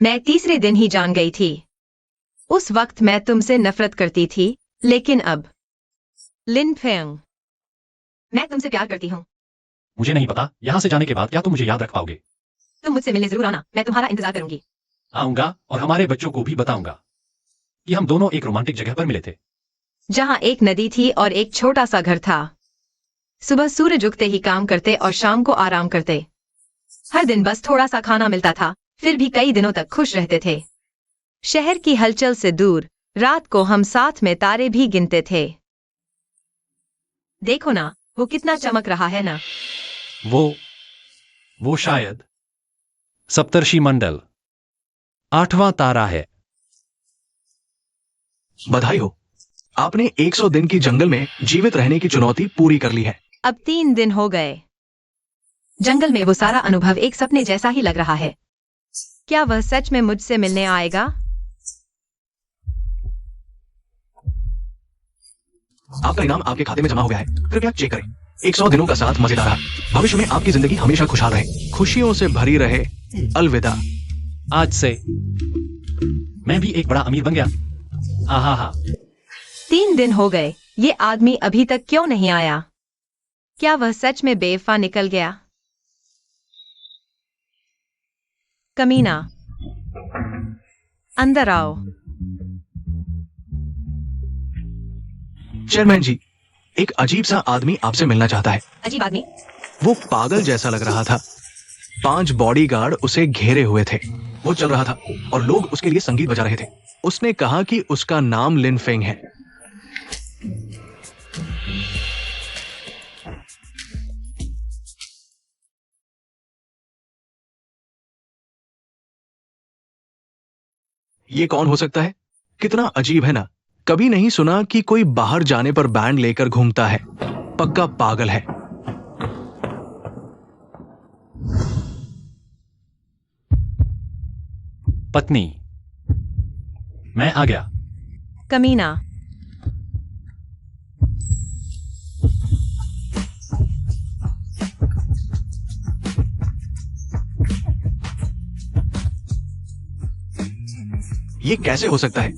मैं तीसरे दिन ही जान गई थी। उस वक्त मैं तुमसे नफरत करती थी, लेकिन अब लिन फेंग, मैं तुमसे प्यार करती हूँ। मुझे नहीं पता यहां से जाने के बाद क्या तुम मुझे याद रख पाओगे। तुम मुझसे मिलने जरूर आना, मैं तुम्हारा इंतजार करूंगी। आऊंगा और हमारे बच्चों को भी बताऊंगा कि हम दोनों एक रोमांटिक जगह पर मिले थे, जहां एक नदी थी और एक छोटा सा घर था। सुबह सूरज उगते ही काम करते और शाम को आराम करते। हर दिन बस थोड़ा सा खाना मिलता था, फिर भी कई दिनों तक खुश रहते थे। शहर की हलचल से दूर रात को हम साथ में तारे भी गिनते थे। देखो ना, वो कितना चमक रहा है ना। वो शायद सप्तर्षि मंडल 8वां तारा है। बधाई हो, आपने 100 दिन की जंगल में जीवित रहने की चुनौती पूरी कर ली है। अब 3 दिन हो गए। जंगल में वो सारा अनुभव एक सपने जैसा ही लग रहा है। क्या वह सच में मुझसे मिलने आएगा? आपका इनाम आपके खाते में जमा हो गया है, कृपया चेक करें। 100 दिनों का साथ मजेदार रहा। भविष्य में आपकी जिंदगी हमेशा खुशहाल रहे, खुशियों से भरी रहे। अलविदा। आज से मैं भी एक बड़ा अमीर बन गया। आहा। 3 दिन हो गए, ये आदमी अभी तक क्यों नहीं आया? क्या वह सच में बेवफा निकल गया? कमीना, अंदर आओ। चेयरमैन जी, एक अजीब सा आदमी आपसे मिलना चाहता है। अजीब आदमी? वो पागल जैसा लग रहा था। 5 बॉडीगार्ड उसे घेरे हुए थे। वो चल रहा था और लोग उसके लिए संगीत बजा रहे थे। उसने कहा कि उसका नाम लिन फेंग है। ये कौन हो सकता है? कितना अजीब है ना। कभी नहीं सुना कि कोई बाहर जाने पर बैंड लेकर घूमता है। पक्का पागल है। पत्नी, मैं आ गया। कमीना, ये कैसे हो सकता है?